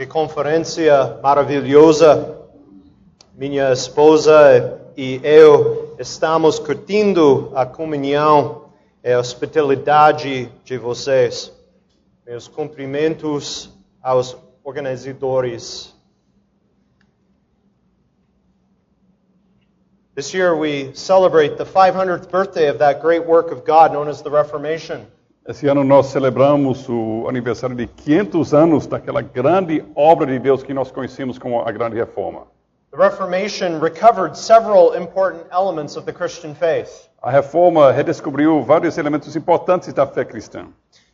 Que conferência maravilhosa. Minha esposa e eu estamos curtindo a comunhão e a hospitalidade de vocês. Meus cumprimentos aos organizadores. This year we celebrate the 500th birthday of that great work of God known as the Reformation. Esse ano nós celebramos o aniversário de 500 anos daquela grande obra de Deus que nós conhecemos como a Grande Reforma. The Reformation recovered several important elements of the Christian faith. A Reforma redescobriu vários elementos importantes da fé cristã.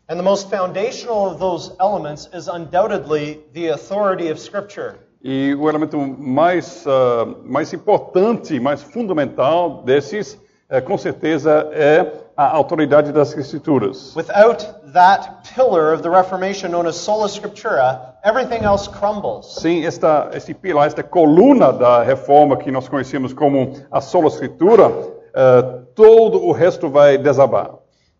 And the most foundational of those elements is undoubtedly the authority of Scripture. E o elemento mais importante, mais fundamental desses, com certeza, é a autoridade das Escrituras. Without that pillar of the Reformation known as sola scriptura, everything else crumbles. Sem esse pilar, esta coluna da Reforma que nós conhecemos como a sola Escritura, todo o resto vai desabar.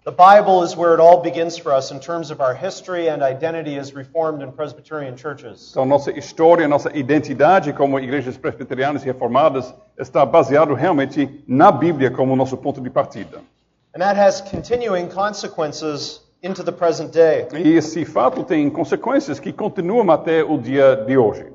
The Bible is where it all begins for us in terms of our history and identity as Reformed and Presbyterian churches. Então, nossa história, nossa identidade como igrejas presbiterianas e reformadas está baseado realmente na Bíblia como nosso ponto de partida. And that has continuing consequences into the present day. E esse fato tem consequências que continuam até o dia de hoje.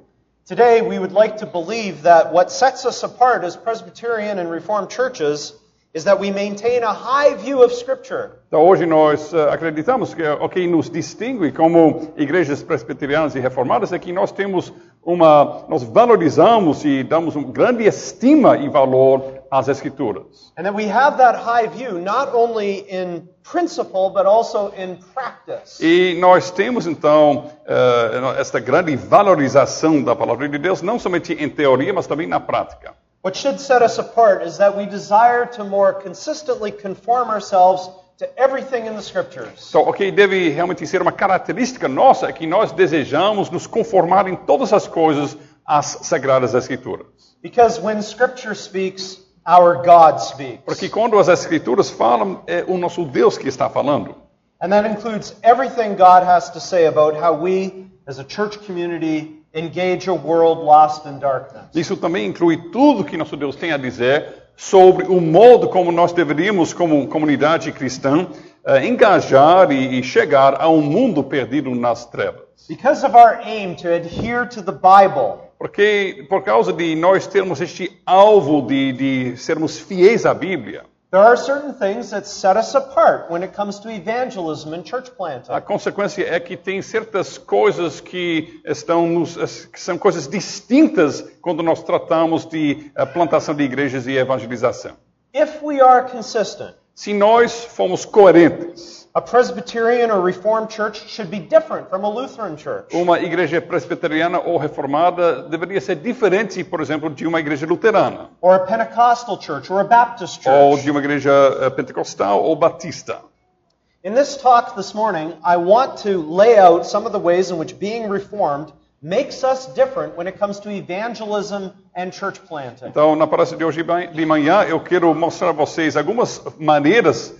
Today we would like to believe that what sets us apart as Presbyterian and Reformed churches is that we maintain a high view of Scripture. Então, hoje nós acreditamos que o que nos distingue como igrejas presbiterianas e reformadas é que nós nós valorizamos e damos uma grande estima e valor às Escrituras. And that we have that high view not only in principle but also in practice. E nós temos então esta grande valorização da palavra de Deus não somente em teoria, mas também na prática. What should set us apart is that we desire to more consistently conform ourselves to everything in the Scriptures. Então, o que deve realmente ser uma característica nossa é que nós desejamos nos conformar em todas as coisas às Sagradas Escrituras. Because when Scripture speaks, our God speaks. Porque quando as Escrituras falam, é o nosso Deus que está falando. And that includes everything God has to say about how we, as a church community, engage a world lost in darkness. Isso também inclui tudo que nosso Deus tem a dizer sobre o modo como nós deveríamos, como comunidade cristã, engajar e chegar a um mundo perdido nas trevas. Because of our aim to adhere to the Bible, Porque por causa de nós termos este alvo de sermos fiéis à Bíblia, there are certain things that set us apart when it comes to evangelism and church planting. a consequência é que tem certas coisas que são coisas distintas quando nós tratamos de plantação de igrejas e evangelização. If we are consistent, Se nós formos coerentes, a Presbyterian or Reformed church should be different from a Lutheran church. uma igreja presbiteriana ou reformada deveria ser diferente, por exemplo, de uma igreja luterana, Or a Pentecostal church or a Baptist ou church. de uma igreja pentecostal ou batista. In this talk this morning, I want to lay out some of the ways in which being Reformed makes us different when it comes to evangelism and church planting. Então, na palestra de hoje de manhã, eu quero mostrar a vocês algumas maneiras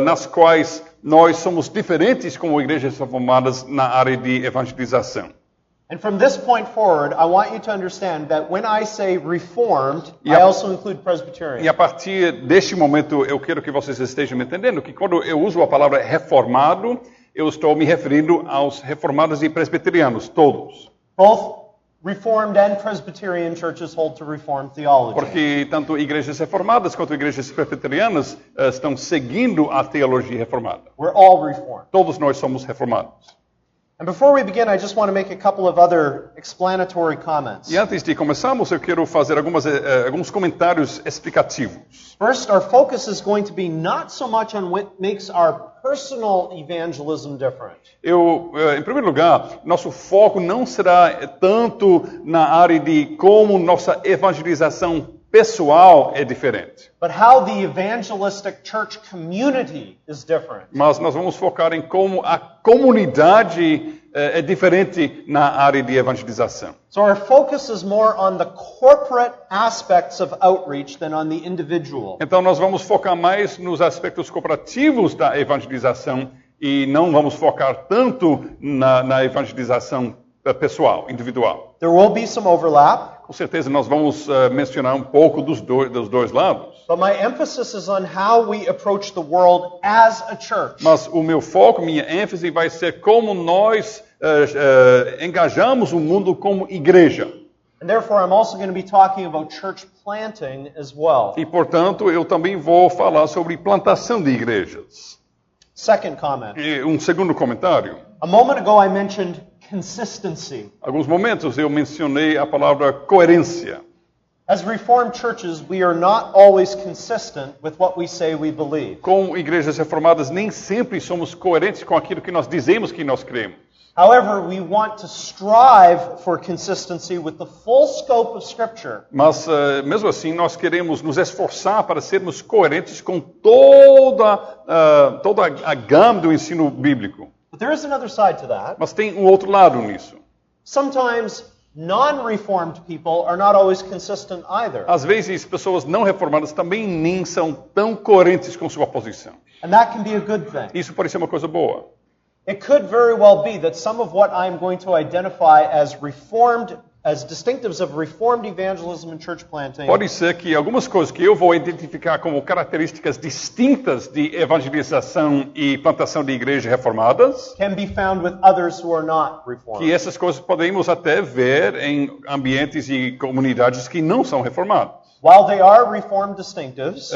nas quais nós somos diferentes como igrejas reformadas na área de evangelização. And from this point forward, I want you to understand that when I say Reformed, Yeah. I also include Presbyterian. E a partir deste momento, eu quero que vocês estejam entendendo que quando eu uso a palavra reformado, eu estou me referindo aos reformados e presbiterianos, todos. Both Reformed and Presbyterian churches hold to Reformed theology. Porque tanto igrejas reformadas quanto igrejas presbiterianas estão seguindo a teologia reformada. We're all Reformed. Todos nós somos reformados. And before we begin, I just want to make a couple of other explanatory comments. E antes de começarmos, eu quero fazer alguns comentários explicativos. First, our focus is going to be not so much on what makes our personal evangelism different, Em primeiro lugar, nosso foco não será tanto na área de como nossa evangelização pessoal é diferente. but how the evangelistic church community is different. Mas nós vamos focar em como a comunidade é diferente na área de evangelização. So our focus is more on the corporate aspects of outreach than on the individual. Então nós vamos focar mais nos aspectos cooperativos da evangelização e não vamos focar tanto na evangelização pessoal, individual. There will be some overlap, Com certeza nós vamos mencionar um pouco dos dois lados. but my emphasis is on how we approach the world as a church. Mas o meu foco, minha ênfase vai ser como nós engajamos o mundo como igreja. And therefore, I'm also going to be talking about church planting as well. E, portanto, eu também vou falar sobre plantação de igrejas. Second comment. E um segundo comentário. A moment ago, I mentioned consistency. Alguns momentos eu mencionei a palavra coerência. As Reformed churches, we are not always consistent with what we say we believe. Como igrejas reformadas, nem sempre somos coerentes com aquilo que nós dizemos que nós cremos. However, we want to strive for consistency with the full scope of Scripture. Mas, mesmo assim, nós queremos nos esforçar para sermos coerentes com toda a gama do ensino bíblico. But there is another side to that. Mas tem um outro lado nisso. Sometimes non-reformed people are not always consistent either. Às vezes, pessoas não reformadas também nem são tão coerentes com sua posição. And that can be a good thing. Isso pode ser uma coisa boa. It could very well be that some of what I'm going to identify as distinctives of Reformed evangelism and church planting Pode ser que algumas coisas que eu vou identificar como características distintas de evangelização e plantação de igrejas reformadas, can be found with others who are not Reformed. que essas coisas podemos até ver em ambientes e comunidades que não são reformadas. While they are Reformed distinctives,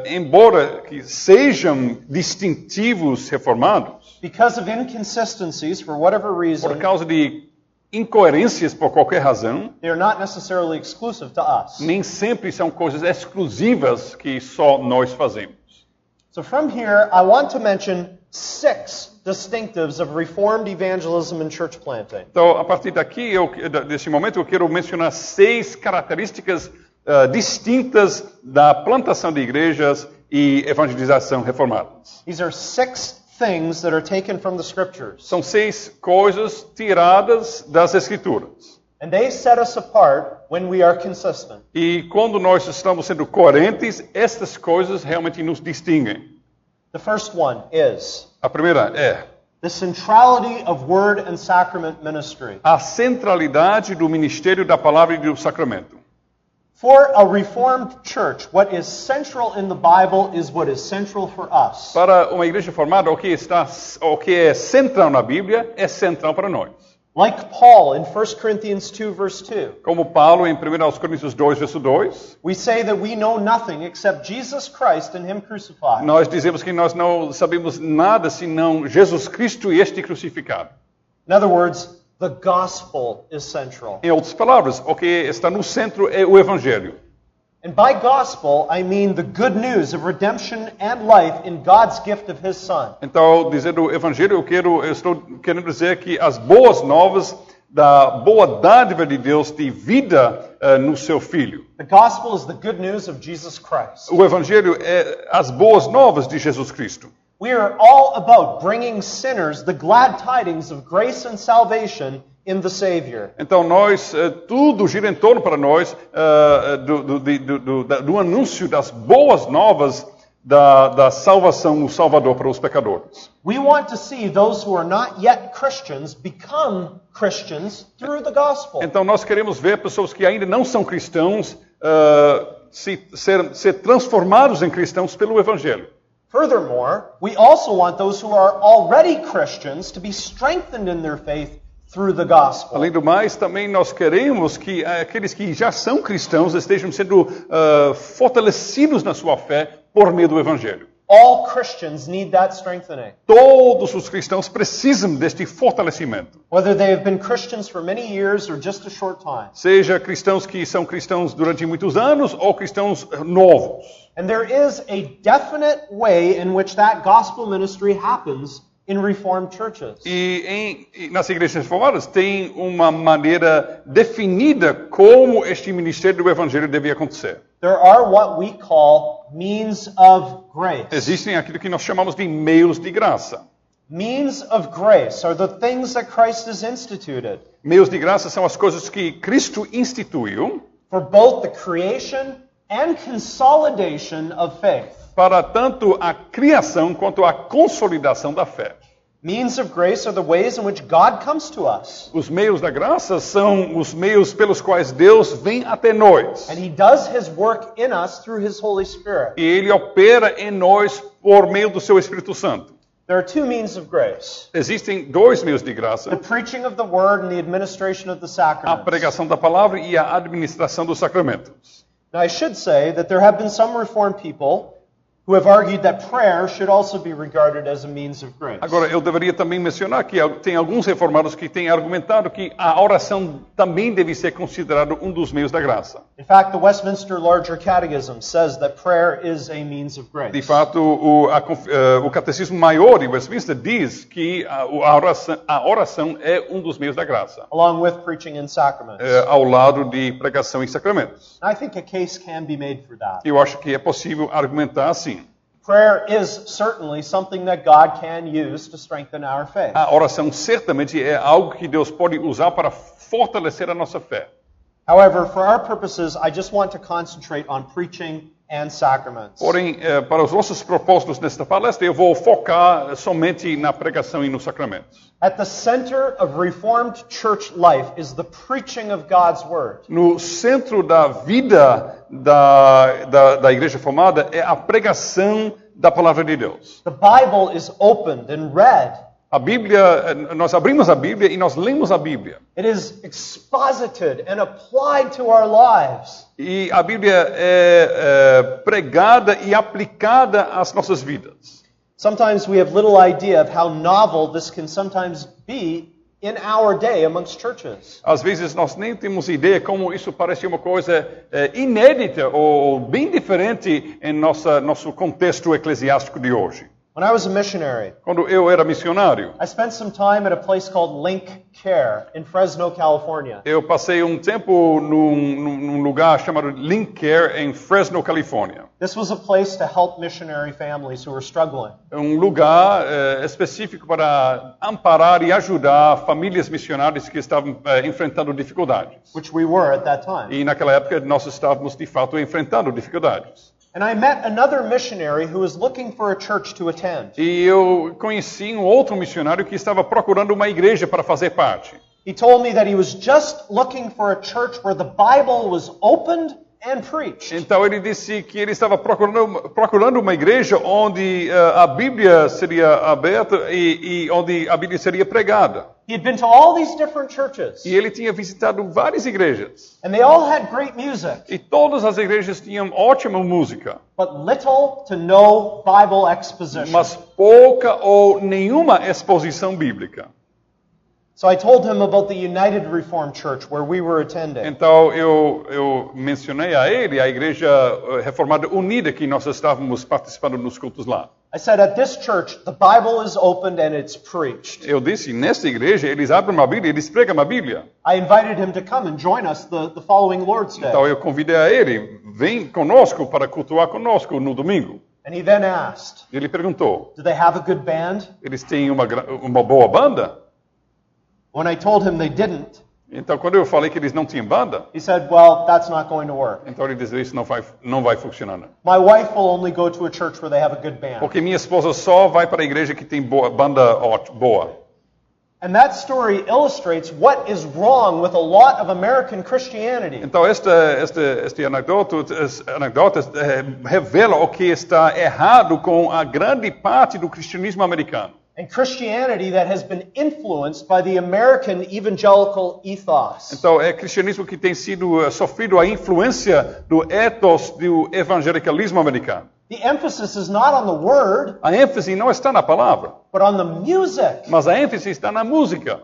Embora que sejam distintivos reformados, because of inconsistencies for whatever reason, por causa de incoerências por qualquer razão, they are not necessarily exclusive to us. nem sempre são coisas exclusivas que só nós fazemos. So from here, I want to mention 6 distinctives of Reformed evangelism and church planting. Então, a partir daqui, desse momento, eu quero mencionar 6 características distintas da plantação de igrejas e evangelização reformadas. These are 6 things that are taken from the Scriptures. São 6 coisas tiradas das Escrituras. And they set us apart when we are consistent. E quando nós estamos sendo coerentes, estas coisas realmente nos distinguem. The first one is A primeira é the centrality of word and sacrament ministry. a centralidade do ministério da palavra e do sacramento. For a Reformed church, what is central in the Bible is what is central for us. Para uma igreja formada, o que é central na Bíblia é central para nós. Like Paul in 1 Corinthians 2, verse 2. Como Paulo em 1 Coríntios 2, verso 2, We say that we know nothing except Jesus Christ and Him crucified. nós dizemos que nós não sabemos nada senão Jesus Cristo e este crucificado. In other words, the gospel is central. Em outras palavras, o que está no centro é o Evangelho. And by gospel, I mean the good news of redemption and life in God's gift of His Son. Então, dizendo Evangelho, eu estou querendo dizer que as boas novas da boa dádiva de Deus de vida no seu Filho. The gospel is the good news of Jesus Christ. O Evangelho é as boas novas de Jesus Cristo. We are all about bringing sinners the glad tidings of grace and salvation in the Savior. Então, tudo gira em torno para nós do anúncio das boas novas da salvação, o Salvador para os pecadores. We want to see those who are not yet Christians become Christians through the gospel. Então, nós queremos ver pessoas que ainda não são cristãos ser transformados em cristãos pelo Evangelho. Furthermore, we also want those who are already Christians to be strengthened in their faith through the gospel. Além do mais, também nós queremos que aqueles que já são cristãos estejam sendo fortalecidos na sua fé por meio do Evangelho. All Christians need that strengthening. Todos os cristãos precisam deste fortalecimento. Whether they have been Christians for many years or just a short time. Seja cristãos que são cristãos durante muitos anos ou cristãos novos. And there is a definite way in which that gospel ministry happens in Reformed churches. E nas igrejas reformadas tem uma maneira definida como este ministério do Evangelho deve acontecer. There are what we call means of grace. Existem aquilo que nós chamamos de meios de graça. Means of grace are the things that Christ has instituted Meios de graça são as coisas que Cristo instituiu for both the creation and consolidation of faith. para tanto a criação quanto a consolidação da fé. Means of grace are the ways in which God comes to us. Os meios da graça são os meios pelos quais Deus vem até nós. And He does His work in us through His Holy Spirit. E Ele opera em nós por meio do seu Espírito Santo. There are two means of grace. Existem dois meios de graça: The preaching of the Word and the administration of the a sacraments. pregação da palavra e a administração dos sacramentos. Now I should say that there have been some Reformed people who have argued that prayer should also be regarded as a means of grace. Agora, eu deveria também mencionar que tem alguns reformados que têm argumentado que a oração também deve ser considerado um dos meios da graça. In fact, the Westminster Larger Catechism says that prayer is a means of grace. De fato, o Catecismo Maior de Westminster diz que a oração é um dos meios da graça, Along with preaching and sacraments. ao lado de pregação e sacramentos. I think a case can be made for that. Eu acho que é possível argumentar assim. Prayer is certainly something that God can use to strengthen our faith. A oração certamente é algo que Deus pode usar para fortalecer a nossa fé. However, for our purposes, I just want to concentrate on preaching and sacraments. Porém, para os nossos propósitos nesta palestra, eu vou focar somente na pregação e nos sacramentos. At the center of Reformed church life is the preaching of God's Word. No centro da vida da Igreja Reformada é a pregação da palavra de Deus. The Bible is opened and read. A Bíblia, nós abrimos a Bíblia e nós lemos a Bíblia. It is exposited and applied to our lives. E a Bíblia é pregada e aplicada às nossas vidas. Sometimes we have little idea of how novel this can sometimes be in our day amongst churches. Às vezes nós nem temos ideia como isso parece uma coisa inédita ou bem diferente em nosso contexto eclesiástico de hoje. When I was a missionary, Quando eu era missionário, I spent some time at a place called Link Care in Fresno, California. eu passei um tempo num lugar chamado Link Care em Fresno, Califórnia. This was a place to help missionary families who were struggling. Um lugar específico para amparar e ajudar famílias missionárias que estavam enfrentando dificuldades. Which we were at that time. E naquela época nós estávamos de fato enfrentando dificuldades. And I met another missionary who was looking for a church to attend. E eu conheci um outro missionário que estava procurando uma igreja para fazer parte. He told me that he was just looking for a church where the Bible was opened and preached. Então ele disse que ele estava procurando uma igreja onde a Bíblia seria aberta e onde a Bíblia seria pregada. He had been to all these different churches. E ele tinha visitado várias igrejas. And they all had great music, E todas as igrejas tinham ótima música, but little to no Bible exposition. mas pouca ou nenhuma exposição bíblica. So I told him about the United Reformed Church where we were attending. Então eu mencionei a ele a Igreja Reformada Unida que nós estávamos participando nos cultos lá. I said, at this church, the Bible is opened and it's preached. Eu disse, nesta igreja eles abrem uma Bíblia, eles pregam a Bíblia. I invited him to come and join us the following Lord's Day. Então eu convidei a ele, vem conosco para cultuar conosco no domingo. And he then asked, Ele perguntou, do they have a good band? eles têm uma boa banda? When I told him they didn't, Então quando eu falei que eles não tinham banda, he said, well, that's not going to work. então ele disse, isso não vai funcionar. Não. My wife will only go to a church where they have a good band. Porque minha esposa só vai para a igreja que tem banda boa. And that story illustrates what is wrong with a lot of American Christianity. Então este anedota revela o que está errado com a grande parte do cristianismo americano. And Christianity that has been influenced by the American evangelical ethos. Então é cristianismo que tem sido sofrido a influência do ethos do evangelicalismo americano. The emphasis is not on the word, A ênfase não está na palavra, but on the music. mas a ênfase está na música.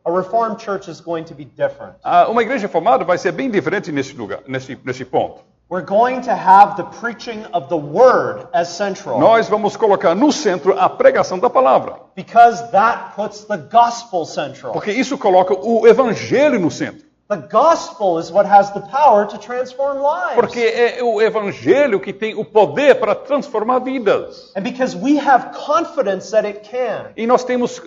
A Reformed church is going to be different. Uma igreja formada vai ser bem diferente nesse lugar, nesse ponto. We're going to have the preaching of the word as central. Nós vamos colocar no centro a pregação da palavra, Because that puts the gospel central. porque isso coloca o evangelho no centro. The gospel is what has the power to transform lives. Porque é o evangelho que tem o poder para transformar vidas. And because we have confidence that it can. E nós temos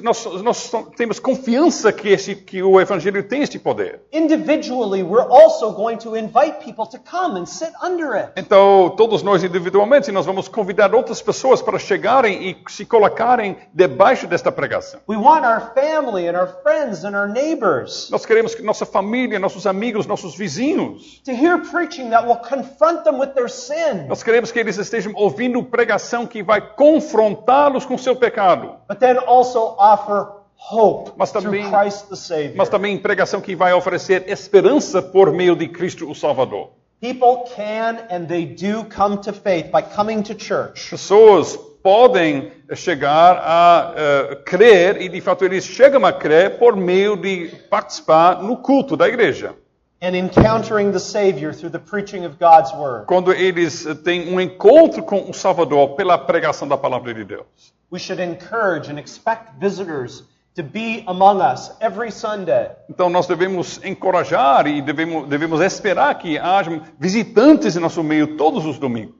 confiança que o evangelho tem este poder. Individually, we're also going to invite people to come and sit under it. Então, todos nós individualmente, nós vamos convidar outras pessoas para chegarem e se colocarem debaixo desta pregação. We want our family and our friends and our neighbors Nós queremos que nossa família, nossos amigos, nossos vizinhos, to hear preaching that will confront them with their sin, nós queremos que eles estejam ouvindo pregação que vai confrontá-los com seu pecado. but then also offer hope Mas through também- Christ the Savior. Mas também pregação que vai oferecer esperança por meio de Cristo o Salvador. People can and they do come to faith by coming to church. Pessoas podem chegar a crer, e de fato eles chegam a crer por meio de participar no culto da igreja. And encountering the Savior through the preaching of God's Word. Quando eles têm um encontro com o Salvador pela pregação da palavra de Deus. We should encourage and expect visitors to be among us every Sunday. Então nós devemos encorajar e devemos esperar que haja visitantes em nosso meio todos os domingos.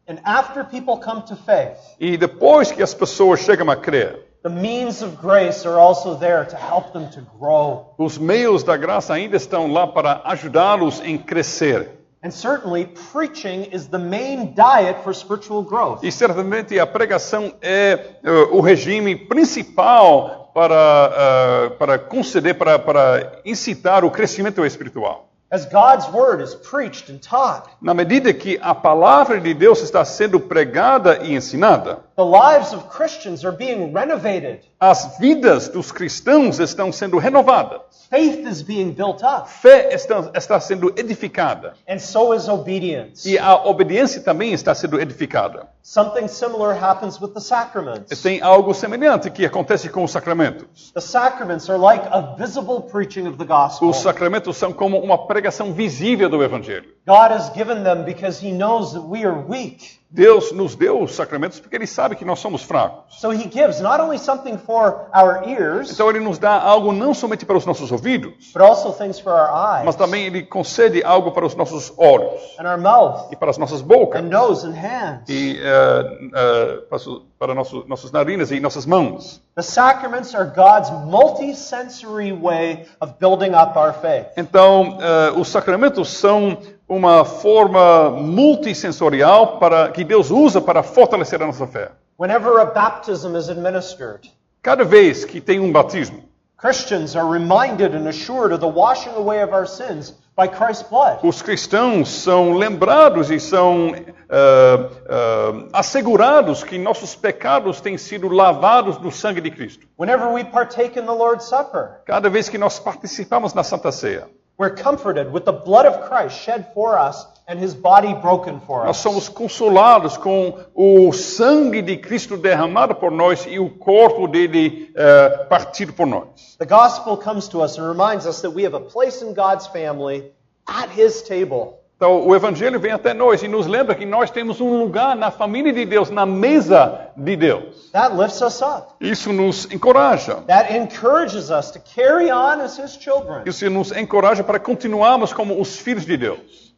And after people come to faith, E depois que as pessoas chegam a crer, the means of grace are also there to help them to grow. os meios da graça ainda estão lá para ajudá-los em crescer. And certainly, preaching is the main diet for spiritual growth. E certamente a pregação é o regime principal para conceder, para incitar o crescimento espiritual. As God's Word is preached and taught, Na medida que a palavra de Deus está sendo pregada e ensinada, the lives of Christians are being renovated. as vidas dos cristãos estão sendo renovadas. Faith is being built up. Fé está sendo edificada. And so is obedience. E a obediência também está sendo edificada. Something similar happens with the sacraments. Tem algo semelhante que acontece com os sacramentos. The sacraments are like a visible preaching of the gospel. Os sacramentos são como uma pregação visível do Evangelho. God has given them because He knows that we are weak. Deus nos deu os sacramentos porque Ele sabe que nós somos fracos. So He gives not only something for our ears, Então Ele nos dá algo não somente para os nossos ouvidos, but also things for our eyes, mas também Ele concede algo para os nossos olhos and our mouth, e para as nossas bocas and nose and hands. e para nossos narinas e nossas mãos. The sacraments are God's multi-sensory way of building up our faith. Então, os sacramentos são uma forma multissensorial que Deus usa para fortalecer a nossa fé. Whenever a baptism is administered, Cada vez que tem um batismo, Christians are reminded and assured of the washing away of our sins by Christ's blood. os cristãos são lembrados e são assegurados que nossos pecados têm sido lavados no sangue de Cristo. Whenever we partake in the Lord's Supper, Cada vez que nós participamos na Santa Ceia, we're comforted with the blood of Christ shed for us and His body broken for nós us. somos consolados com o sangue de Cristo derramado por nós e o corpo dele partido por nós. The gospel comes to us and reminds us that we have a place in God's family at His table. Então, o Evangelho vem até nós e nos lembra que nós temos um lugar na família de Deus, na mesa de Deus. That lifts us up. Isso nos encoraja. That encourages us to carry on as His children. Isso nos encoraja para continuarmos como os filhos de Deus.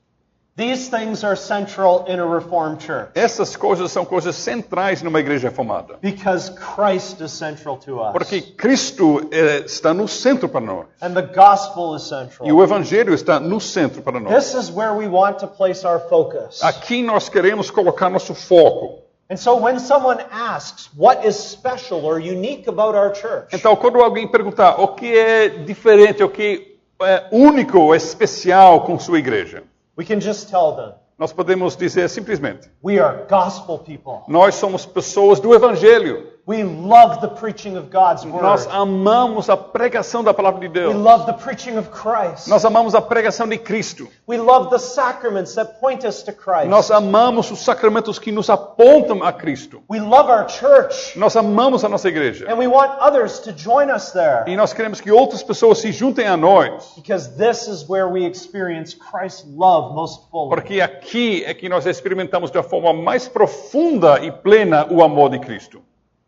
These things are central in a Reformed church Essas coisas são coisas centrais numa igreja reformada. because Christ is central to us. Porque Cristo está no centro para nós. And the gospel is E central. o Evangelho está no centro para nós. This is where we want to place our focus. Aqui nós queremos colocar nosso foco. And so when someone asks what is special or unique about our church, Então, quando alguém perguntar o que é diferente, o que é único ou especial com sua igreja, we can just tell them, nós podemos dizer simplesmente: we are gospel people. nós somos pessoas do Evangelho. We love the preaching of God's Nós word. amamos a pregação da palavra de We Deus. love the preaching of Christ. Nós amamos a pregação de Cristo. We love the sacraments that point us to Christ. Nós amamos os sacramentos que nos apontam a Cristo. We love our church. Nós amamos a nossa igreja. And we want others to join us there. E nós queremos que outras pessoas se juntem a nós. Because this is where we experience Christ's love most fully. Porque aqui é que nós experimentamos de uma forma mais profunda e plena o amor de Cristo.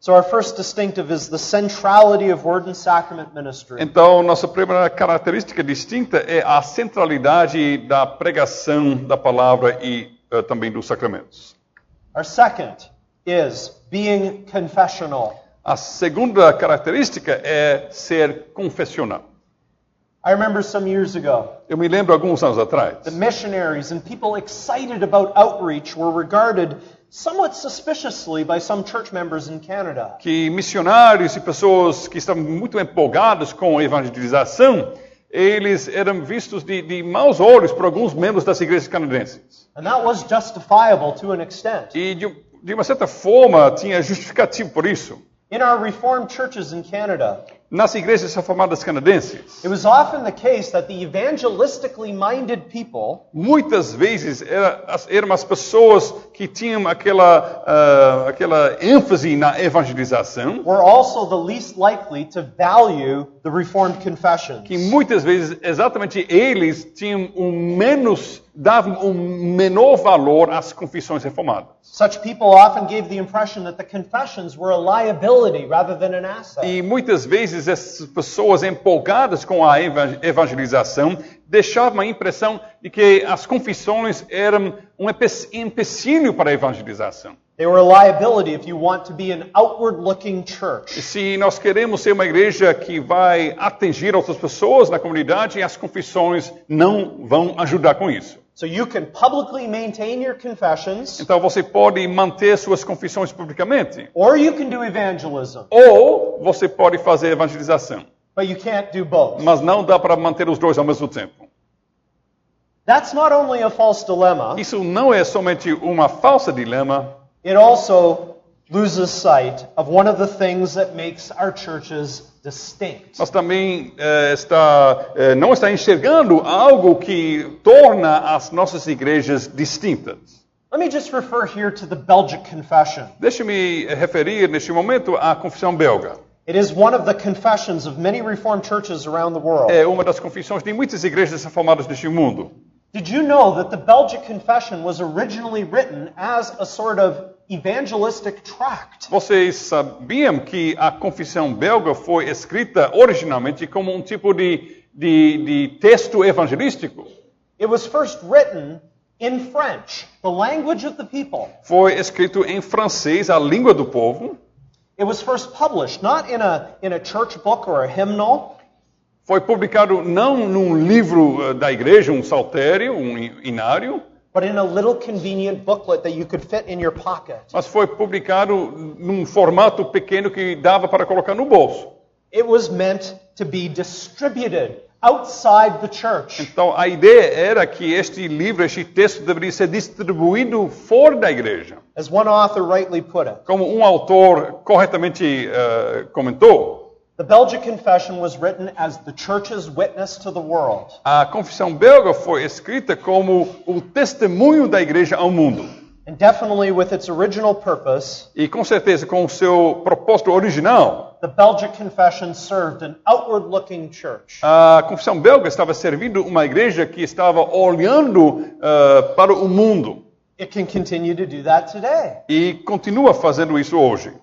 So our first distinctive is the centrality of word and sacrament ministry. Então, nossa primeira característica distinta é a centralidade da pregação da palavra e também dos sacramentos. Our second is being confessional. A segunda característica é ser confessional. I remember some years ago, Eu me lembro alguns anos atrás, the missionaries and people excited about outreach were regarded somewhat suspiciously by some church members in Canada. que missionários e pessoas que estavam muito empolgados com a evangelização, eles eram vistos de maus olhos por alguns membros das igrejas canadenses. And that was justifiable to an extent. E de uma certa forma tinha justificativo por isso. In our Reformed churches in Canada, Nas igrejas reformadas canadenses, it was often the case that the evangelistically minded people muitas vezes eram as pessoas que tinham aquela ênfase na evangelização, were also the least likely to value the Reformed confessions. que muitas vezes exatamente eles davam um menor valor às confissões reformadas. Such people often gave the impression that the confessions were a liability rather than an asset. E muitas vezes essas pessoas empolgadas com a evangelização deixavam a impressão de que as confissões eram um empecilho para a evangelização. They were a liability if you want to be an outward-looking E church. se nós queremos ser uma igreja que vai atingir outras pessoas na comunidade, as confissões não vão ajudar com isso. So you can publicly maintain your confessions, Então você pode manter suas confissões publicamente, or you can do evangelism, ou você pode fazer evangelização. but you can't do both. Mas não dá para manter os dois ao mesmo tempo. That's not only a false dilemma, Isso não é somente uma falsa dilema, it also loses sight of one of the things that makes our churches distinct. mas também não está enxergando algo que torna as nossas igrejas distintas. Let me just refer here to the Belgic Confession. Deixe-me referir neste momento à confissão belga. It is one of the confessions of many Reformed churches around the world. É uma das confissões de muitas igrejas reformadas neste mundo. Did you know that the Belgic Confession was originally written as a sort of evangelistic tract? Vocês sabiam que a confissão belga foi escrita originalmente como um tipo de texto evangelístico? It was first written in French, the language of the people. Foi escrito em francês, a língua do povo. It was first published not in a church book or a hymnal, Foi publicado não num livro da igreja, um saltério, um inário, but in a little convenient booklet that you could fit in your pocket. mas foi publicado num formato pequeno que dava para colocar no bolso. It was meant to be distributed outside the church. Então a ideia era que este livro, este texto deveria ser distribuído fora da igreja. As one author rightly put it, Como um autor corretamente comentou, the Belgic Confession was written as the church's witness to the world. a confissão belga foi escrita como o testemunho da igreja ao mundo. And definitely with its original purpose, E com certeza com o seu propósito original, the Belgic Confession served an outward-looking church. a confissão belga estava servindo uma igreja que estava olhando para o mundo. It can continue to do that today. E continua fazendo isso hoje.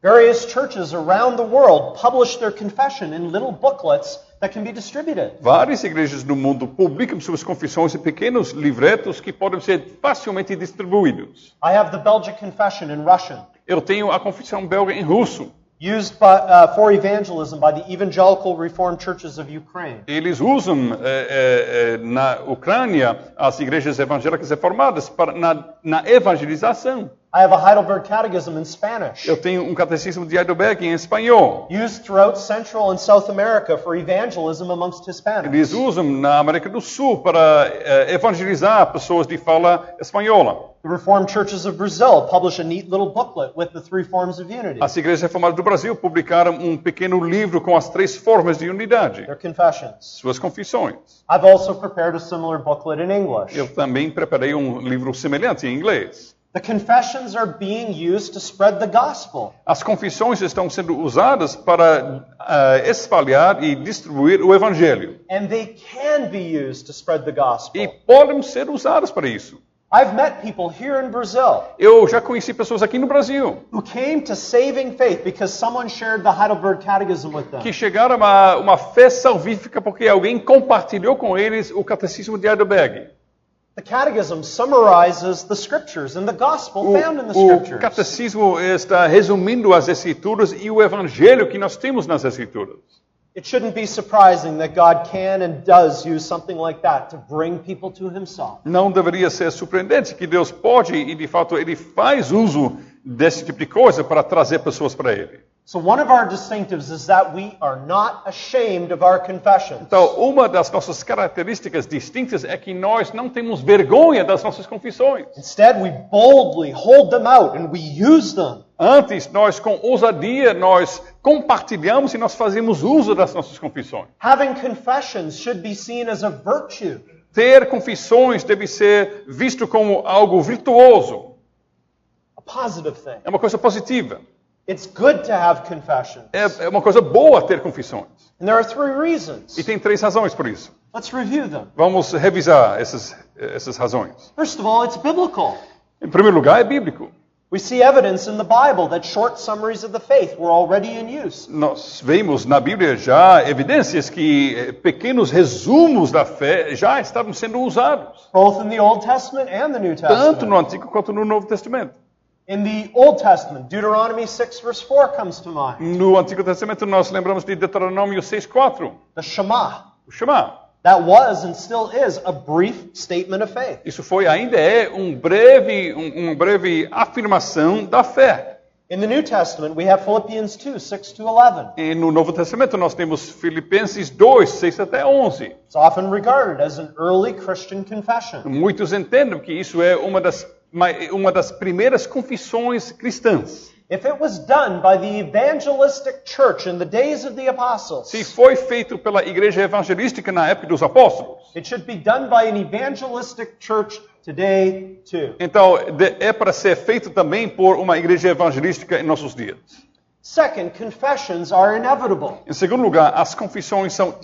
Various churches around the world publish their confession in little booklets that can be distributed. Várias igrejas no mundo publicam suas confissões em pequenos livretos que podem ser facilmente distribuídos. I have the Belgic Confession in Russian, Eu tenho a confissão belga em russo. used for evangelism by the evangelical Reformed churches of Ukraine. Eles usam na Ucrânia as igrejas evangélicas reformadas na evangelização. I have a Heidelberg Catechism in Spanish, Eu tenho um catecismo de Heidelberg em espanhol. used throughout Central and South America for evangelism amongst Hispanics. Eles usam na América do Sul para evangelizar pessoas de fala espanhola. The Reformed churches of Brazil publish a neat little booklet with the three forms of unity, As igrejas reformadas do Brasil publicaram um pequeno livro com as 3 formas de unidade, their confessions. suas confissões. I've also prepared a similar booklet in English. Eu também preparei um livro semelhante em inglês. The confessions are being used to spread the gospel. As confissões estão sendo usadas para espalhar e distribuir o evangelho. And they can be used to spread the gospel. E podem ser usadas para isso. I've met people here in Brazil Eu já conheci pessoas aqui no Brasil who came to saving faith because someone shared the Heidelberg Catechism with them. que chegaram a uma fé salvífica porque alguém compartilhou com eles o Catecismo de Heidelberg. The Catechism summarizes the Scriptures and the Gospel found in the O Scriptures. Catecismo está resumindo as Escrituras e o Evangelho que nós temos nas Escrituras. It shouldn't be surprising that God can and does use something like that to bring people to Himself. Não deveria ser surpreendente que Deus pode e de fato Ele faz uso desse tipo de coisa para trazer pessoas para Ele. So one of our distinctives is that we are not ashamed of our confessions. Então, uma das nossas características distintas é que nós não temos vergonha das nossas confissões. Instead, we boldly hold them out and we use them. Antes, nós com ousadia, nós compartilhamos e nós fazemos uso das nossas confissões. Having confessions should be seen as a virtue. Ter confissões deve ser visto como algo virtuoso. A positive thing. É uma coisa positiva. It's good to have confessions. É uma coisa boa ter confissões. And there are 3 reasons. E tem 3 razões por isso. Let's review them. Vamos revisar essas razões. First of all, it's biblical. Em primeiro lugar, é bíblico. We see evidence in the Bible that short summaries of the faith were already in use. Nós vemos na Bíblia já evidências que pequenos resumos da fé já estavam sendo usados. Both in the Old Testament and the New Tanto no Testament. Antigo quanto no Novo Testamento. In the Old Testament, Deuteronomy 6 verse 4 comes to mind. No Antigo Testamento nós lembramos de Deuteronômio 6:4, The Shema. o Shema. That was and still is a brief statement of faith. Isso ainda é uma breve afirmação da fé. In the New Testament, we have Philippians 2, 6 to 11. E no Novo Testamento nós temos Filipenses 2, 6 até 11. It's often regarded as an early Christian confession. Muitos entendem que isso é uma das primeiras confissões cristãs. If it was done by the evangelistic church in the days of the apostles, Se foi feito pela igreja evangelística na época dos apóstolos, it should be done by an evangelistic church today too. então é para ser feito também por uma igreja evangelística em nossos dias. Second, confessions are inevitable. Em segundo lugar, as confissões são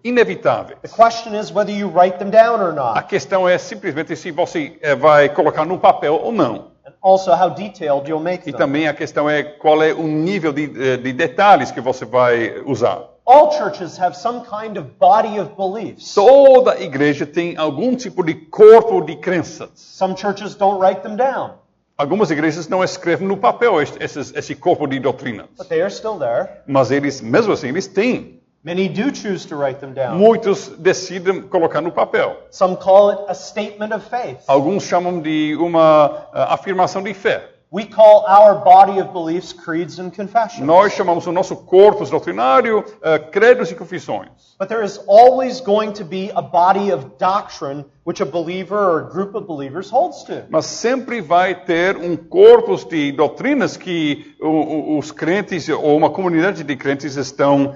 inevitáveis. The question is whether you write them down or A not, questão é simplesmente se você vai colocar no papel ou não. and also how detailed you'll make E them. também a questão é qual é o nível de detalhes que você vai usar. All churches have some kind of body of beliefs. Toda igreja tem algum tipo de corpo de crenças. Some churches don't write them down, Algumas igrejas não escrevem no papel esse corpo de doutrinas. but they are still there. Mas eles, mesmo assim, eles têm. Many do choose to write them down. Muitos decidem colocar no papel. Some call it a statement of faith. Alguns chamam de uma afirmação de fé. We call our body of beliefs creeds and confessions. Nós chamamos o nosso corpus doutrinário credos e confissões. But there is always going to be a body of doctrine which a believer or a group of believers holds to. Mas sempre vai ter um corpus de doutrinas que os crentes ou uma comunidade de crentes estão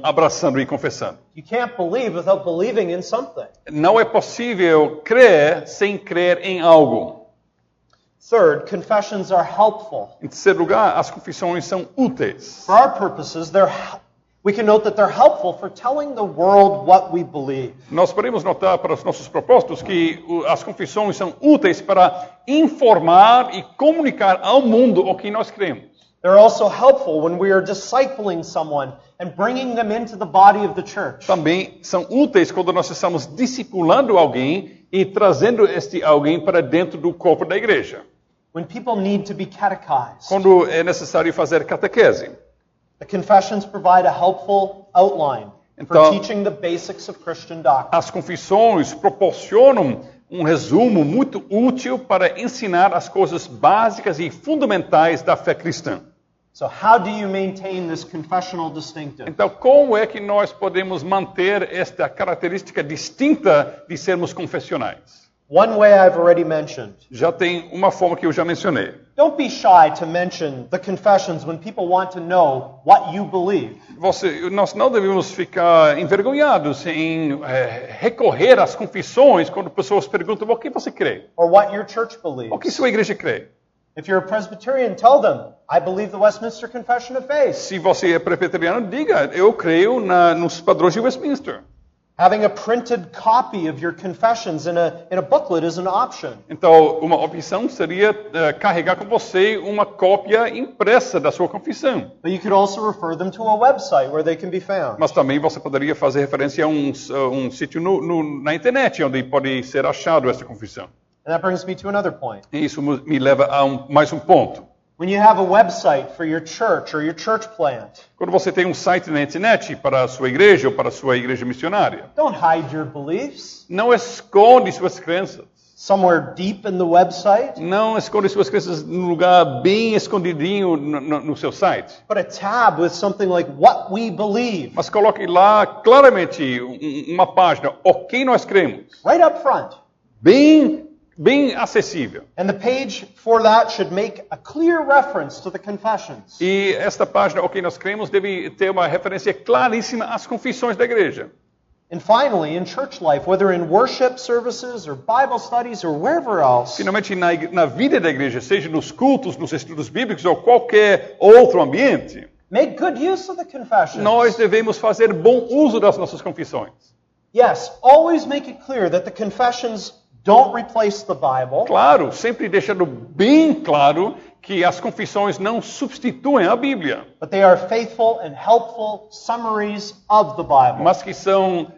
abraçando e confessando. You can't believe without believing in something. Não é possível crer sem crer em algo. Third, confessions are helpful. Em terceiro lugar, as confissões são úteis. For our purposes, we can note that they're helpful for telling the world what we believe. Nós podemos notar para os nossos propósitos que as confissões são úteis para informar e comunicar ao mundo o que nós cremos. They're also helpful when we are discipling someone and bringing them into the body of the church. Também são úteis quando nós estamos discipulando alguém e trazendo este alguém para dentro do corpo da igreja. When people need to be catechized, Quando é necessário fazer catequese. the confessions provide a helpful outline Então- for teaching the basics of Christian doctrine. As confissões proporcionam um resumo muito útil para ensinar as coisas básicas e fundamentais da fé cristã. So how do you maintain this confessional distinctive? Então, como é que nós podemos manter esta característica distinta de sermos confessionais? One way I've already mentioned. Já tem uma forma que eu já mencionei. Don't be shy to mention the confessions when people want to know what you believe. Nós não devemos ficar envergonhados em recorrer às confissões quando pessoas perguntam o que você crê, Or what your church believes. o que sua igreja crê. If you're a Presbyterian, tell them, I believe the Westminster Confession of Faith. Se você é presbiteriano, diga, eu creio nos padrões de Westminster. Having a printed copy of your confessions in a booklet is an option. Então, uma opção seria carregar com você uma cópia impressa da sua confissão. But you could also refer them to a website where they can be found. Mas também você poderia fazer referência a um sítio na internet onde pode ser achado essa confissão. And that brings me to another point. E isso me leva a mais um ponto. When you have a website for your church or your church plant, Quando você tem um site na internet para a sua igreja ou para a sua igreja missionária, don't hide your beliefs não esconde suas crenças. somewhere deep in the website. Não esconde suas crenças num lugar bem escondidinho no seu site. Put a tab with something like what we believe Mas coloque lá claramente uma página, o que nós cremos. right up front. Bem acessível. And the page for that should make a clear reference to the confessions. E esta página, o que nós cremos, deve ter uma referência claríssima às confissões da igreja. And finally, in church life, whether in worship services or Bible studies or wherever else, Finalmente, na vida da igreja, seja nos cultos, nos estudos bíblicos ou qualquer outro ambiente, make good use of the confessions. nós devemos fazer bom uso das nossas confissões. Yes, always make it clear that the confessions don't replace the Bible, Claro, sempre deixando bem claro que as confissões não substituem a Bíblia, but they are faithful and helpful summaries of the Bible. mas que são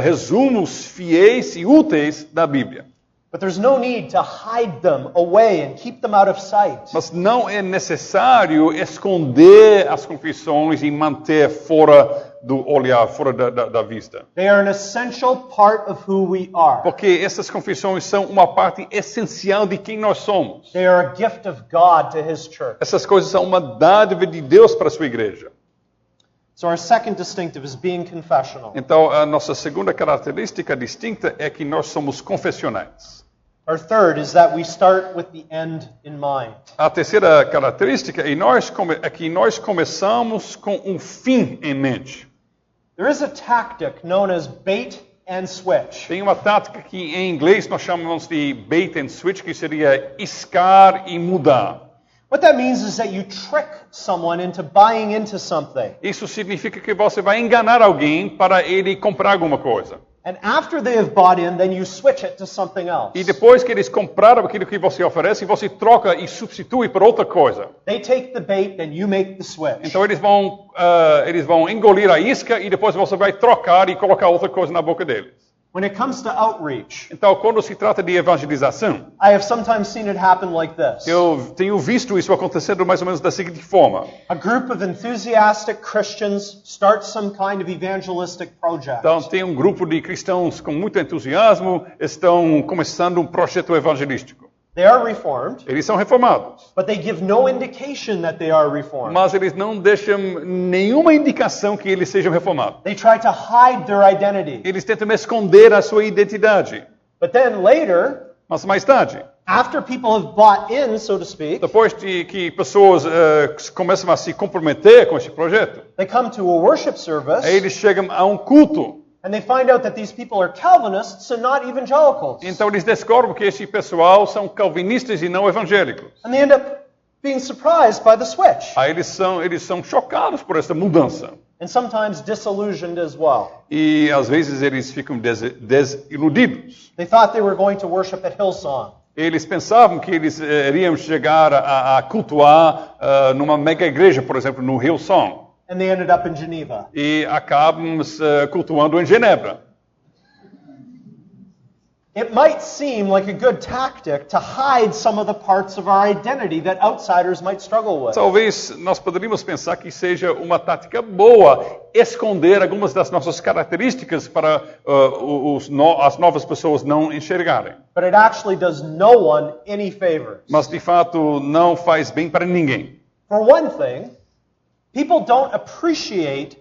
resumos fiéis e úteis da Bíblia. But there's no need to hide them away and keep them out of sight. Mas não é necessário esconder as confissões e manter fora do olhar, fora da vista. They are an essential part of who we are. Porque essas confissões são uma parte essencial de quem nós somos. They are a gift of God to His church. Essas coisas são uma dádiva de Deus para a sua igreja. So our second distinctive is being confessional. Então, a nossa segunda característica distinta é que nós somos confessionais. Our third is that we start with the end in mind. A terceira característica é que nós começamos com um fim em mente. There is a tactic known as bait and switch. Tem uma tática que em inglês nós chamamos de bait and switch, que seria iscar e mudar. What that means is that you trick someone into buying into something. Isso significa que você vai enganar alguém para ele comprar alguma coisa. And after they have bought in, then you switch it to something else. E depois que eles compraram aquilo que você oferece, você troca e substitui por outra coisa. They take the bait, then you make the switch. Então eles vão engolir a isca e depois você vai trocar e colocar outra coisa na boca deles. When it comes to outreach, Então, quando se trata de evangelização, I have sometimes seen it happen like this. eu tenho visto isso acontecendo mais ou menos da seguinte forma. A group of enthusiastic Christians starts some kind of evangelistic project. Então, tem um grupo de cristãos com muito entusiasmo, estão começando um projeto evangelístico. They are reformed, Eles são reformados, but they give no indication that they are reformed. mas eles não deixam nenhuma indicação que eles sejam reformados. They try to hide their identity. Eles tentam esconder a sua identidade. But then later, Mas mais tarde, after people have bought in, so to speak, depois de que pessoas começam a se comprometer com esse projeto, they come to a worship service aí eles chegam a um culto. and they find out that these people are Calvinists and not evangelicals. Então eles descobrem que esse pessoal são calvinistas e não evangélicos. And they end up being surprised by the switch Aí eles são chocados por essa mudança. and sometimes disillusioned as well. E às vezes eles ficam desiludidos. They thought they were going to worship at Hillsong. Eles pensavam que eles iriam chegar a cultuar numa mega igreja, por exemplo, no Hillsong. And they ended up in Geneva. E acabamos cultuando em Genebra. It might seem like a good tactic to hide some of the parts of our identity that outsiders might struggle with. Talvez nós poderíamos pensar que seja uma tática boa esconder algumas das nossas características para as novas pessoas não enxergarem. But it actually does no one any favors. Mas de fato não faz bem para ninguém. For one thing, people don't appreciate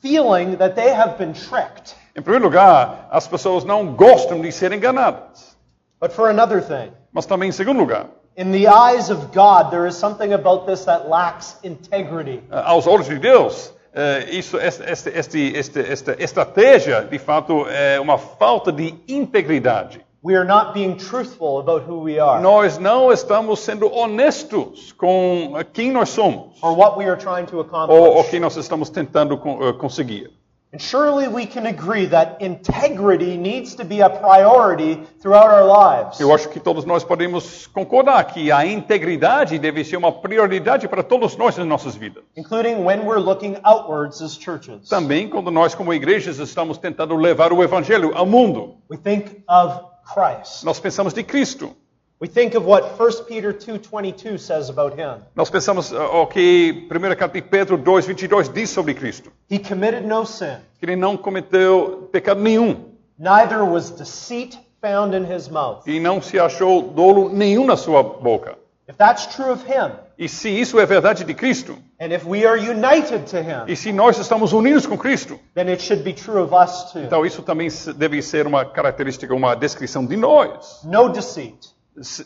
feeling that they have been tricked. Em primeiro lugar, as pessoas não gostam de ser enganadas. But for another thing, Mas também, em segundo lugar, in the eyes of God, there is something about this that lacks integrity. aos olhos de Deus, esta estratégia, de fato, é uma falta de integridade. We are not being truthful about who we are Nós não estamos sendo honestos com quem nós somos or what we are trying to ou o accomplish. que nós estamos tentando conseguir. And surely we can agree that integrity needs to be a priority throughout our lives. Eu acho que todos nós podemos concordar que a integridade deve ser uma prioridade para todos nós nas nossas vidas. Including when we're looking outwards as churches. Também quando nós, como igrejas, estamos tentando levar o evangelho ao mundo. We think of Christ. Nós pensamos de Cristo. We think of what 1 Peter 2:22 says about him. Nós pensamos o que 1 carta de Pedro 2:22 diz sobre Cristo. He committed no sin. Que ele não cometeu pecado nenhum. Neither was deceit found in his mouth. E não se achou dolo nenhum na sua boca. If that's true of him, E se isso é verdade de Cristo, and if we are united to him, e se nós estamos unidos com Cristo, then it should be true of us too. então isso também deve ser uma característica, uma descrição de nós. No deceit,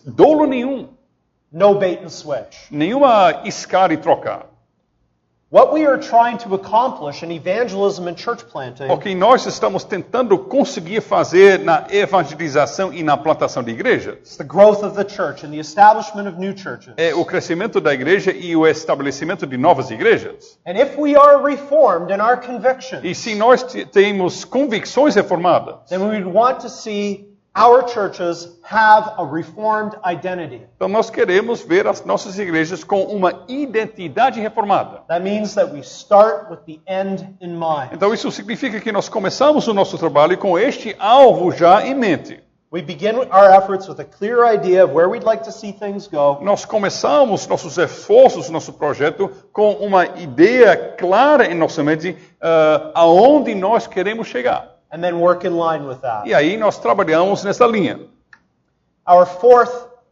Dolo nenhum, no bait and switch. nenhuma iscar e trocar. What we are trying to accomplish in evangelism and church planting O que nós estamos tentando conseguir fazer na evangelização e na plantação de igrejas is the growth of the church and the establishment of new churches. é o crescimento da igreja e o estabelecimento de novas igrejas. And if we are reformed in our convictions, E se nós temos convicções reformadas, then we would want to see our churches have a reformed identity. então nós queremos ver as nossas igrejas com uma identidade reformada. That means that we start with the end in mind. Então isso significa que nós começamos o nosso trabalho com este alvo já em mente. We begin our efforts with a clear idea of where we'd like to see things go. Nós começamos nossos esforços, nosso projeto, com uma ideia clara em nossa mente aonde nós queremos chegar. And then work in line with that. E aí nós trabalhamos nessa linha. Our fourth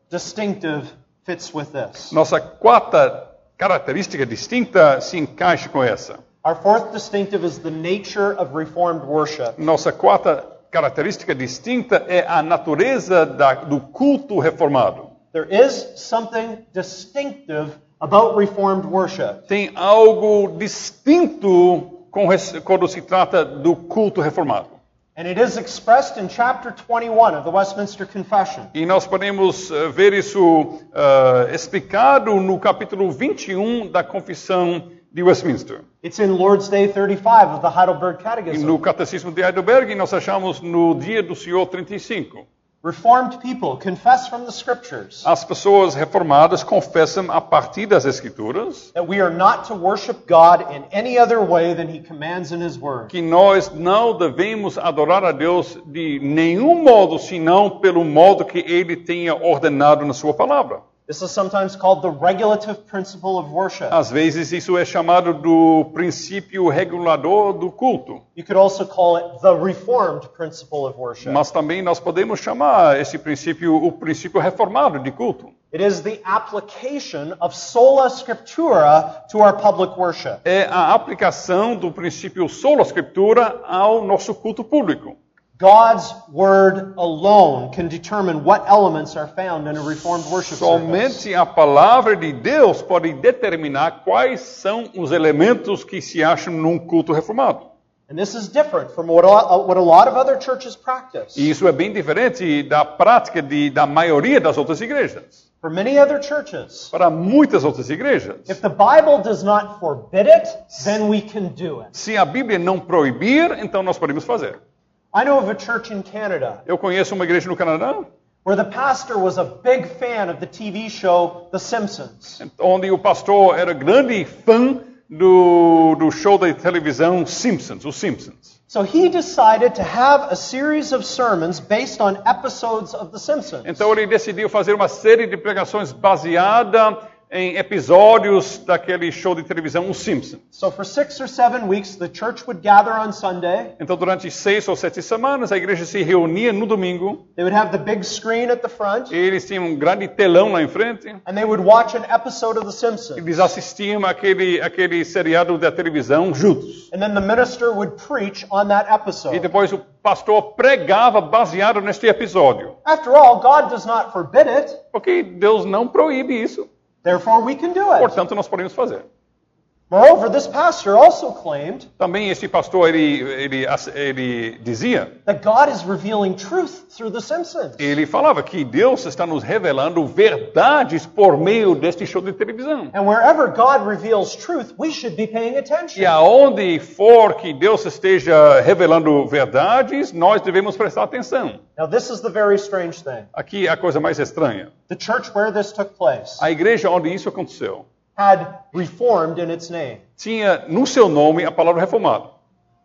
distinctive fits with this. Nossa quarta característica distinta se encaixa com essa. Our fourth distinctive is the nature of reformed worship. Nossa quarta característica distinta é a natureza do culto reformado. There is something distinctive about reformed worship. Tem algo distinto quando se trata do culto reformado. And it is expressed in chapter 21 of the Westminster Confession. E nós podemos ver isso explicado no capítulo 21 da Confissão de Westminster. It's in Lord's Day 35 of the Heidelberg E Catechism. no Catecismo de Heidelberg nós achamos no Dia do Senhor 35. Reformed people confess from the Scriptures As pessoas reformadas confessam a partir das Escrituras that we are not to worship God in any other way than He commands in His Word. que nós não devemos adorar a Deus de nenhum modo, senão pelo modo que Ele tenha ordenado na sua palavra. This is sometimes called the regulative principle of worship. Às vezes isso é chamado do princípio regulador do culto. You could also call it the reformed principle of worship. Mas também nós podemos chamar esse princípio o princípio reformado de culto. It is the application of sola scriptura to our public worship. É a aplicação do princípio sola scriptura ao nosso culto público. God's Word alone can determine what elements are found in a reformed worship service. Somente a palavra de Deus pode determinar quais são os elementos que se acham num culto reformado. And this is different from what a lot of other churches practice. E isso é bem diferente da prática da maioria das outras igrejas. For many other churches, Para muitas outras igrejas, if the Bible does not forbid it, then we can do it. se a Bíblia não proibir, então nós podemos fazer. I know of a church in Canada Eu conheço uma igreja no Canadá, where the pastor was a big fan of the TV show The Simpsons. onde o pastor era grande fã do show da televisão Simpsons, os Simpsons. So he decided to have a series of sermons based on episodes of The Simpsons. Então ele decidiu fazer uma série de pregações baseada em episódios daquele show de televisão, Os Simpsons. So for 6 or 7 weeks, the church would gather on Sunday. Então, durante 6 ou 7 semanas, a igreja se reunia no domingo. They would have the big screen at the front, Eles tinham um grande telão lá em frente. and they would watch an episode of The Simpsons. Eles assistiam aquele seriado da televisão juntos. And then the minister would preach on that E episode. depois o pastor pregava baseado neste episódio. After all, God does not forbid it, Porque Deus não proíbe isso. therefore we can do it. Portanto, nós podemos fazer. Moreover, this pastor also claimed Também este pastor, ele dizia, that God is revealing truth through The Simpsons. ele falava que Deus está nos revelando verdades por meio deste show de televisão. And wherever God reveals truth, we should be paying attention. E aonde for que Deus esteja revelando verdades, nós devemos prestar atenção. Now, this is the very strange thing. Aqui é a coisa mais estranha. The church where this took place A igreja onde isso aconteceu had reformed in its name. tinha no seu nome a palavra reformado.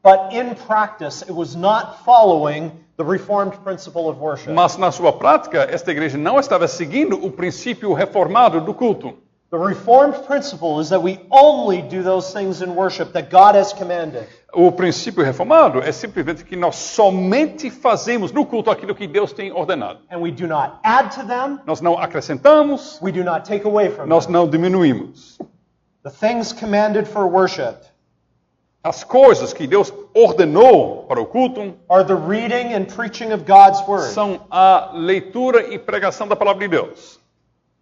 But in practice, it was not following the reformed principle of worship. Mas na sua prática, esta igreja não estava seguindo o princípio reformado do culto. The reformed principle is that we only do those things in worship that God has commanded. O princípio reformado é simplesmente que nós somente fazemos no culto aquilo que Deus tem ordenado. And we do not add to them, Nós não acrescentamos, we do not take away from nós them. não diminuímos. The things commanded for worship As coisas que Deus ordenou para o culto are the reading and preaching of God's Word. são a leitura e pregação da palavra de Deus.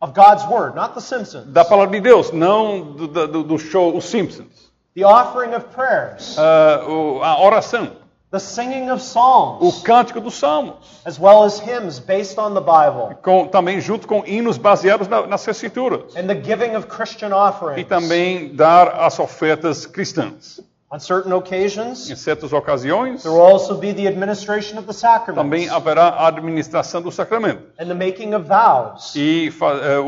Of God's Word, not The Simpsons. Da palavra de Deus, não do show Os Simpsons. The offering of prayers, A oração, the singing of o psalms, cântico dos salmos, as well as hymns based on the Bible, também junto com hinos baseados nas Escrituras. and the giving of Christian E offerings. também dar as ofertas cristãs. On certain occasions, Em certas ocasiões, there will also be the administration of the também sacraments haverá a administração do sacramento and the making of vows. e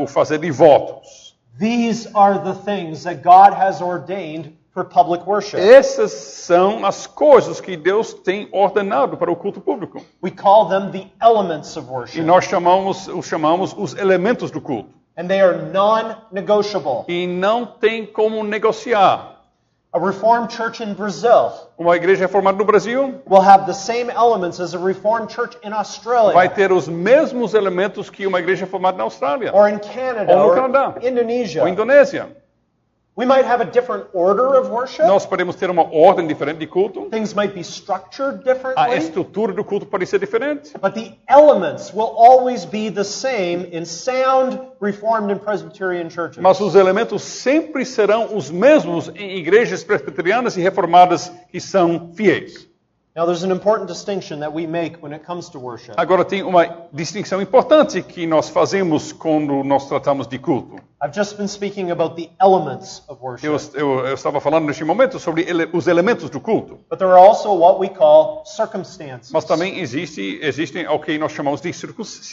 o fazer de votos. These are the things that God has ordained for public worship. Essas são as coisas que Deus tem ordenado para o culto público. We call them the elements of E worship, nós chamamos os elementos do culto. and they are non-negotiable. E não tem como negociar. A Reformed church in Brazil Uma igreja reformada no Brasil will have the same elements as a Reformed church in vai Australia, ter os mesmos elementos que uma igreja reformada na Austrália, or in Canada, ou no or Canadá, Indonesia. ou Indonésia. We might have a different order of worship. Nós podemos ter uma ordem diferente de culto. Things might be structured A differently. estrutura do culto pode ser diferente. But the elements will always be the same in sound Reformed and Presbyterian churches. Mas os elementos sempre serão os mesmos em igrejas presbiterianas e reformadas que são fiéis. Now, there's an important distinction that we make when it comes to worship. Agora tem uma distinção importante que nós fazemos quando nós tratamos de culto. I've just been speaking about the elements of worship. Eu estava falando neste momento sobre os elementos do culto. But there are also what we call circumstances. Mas também existem o que nós chamamos de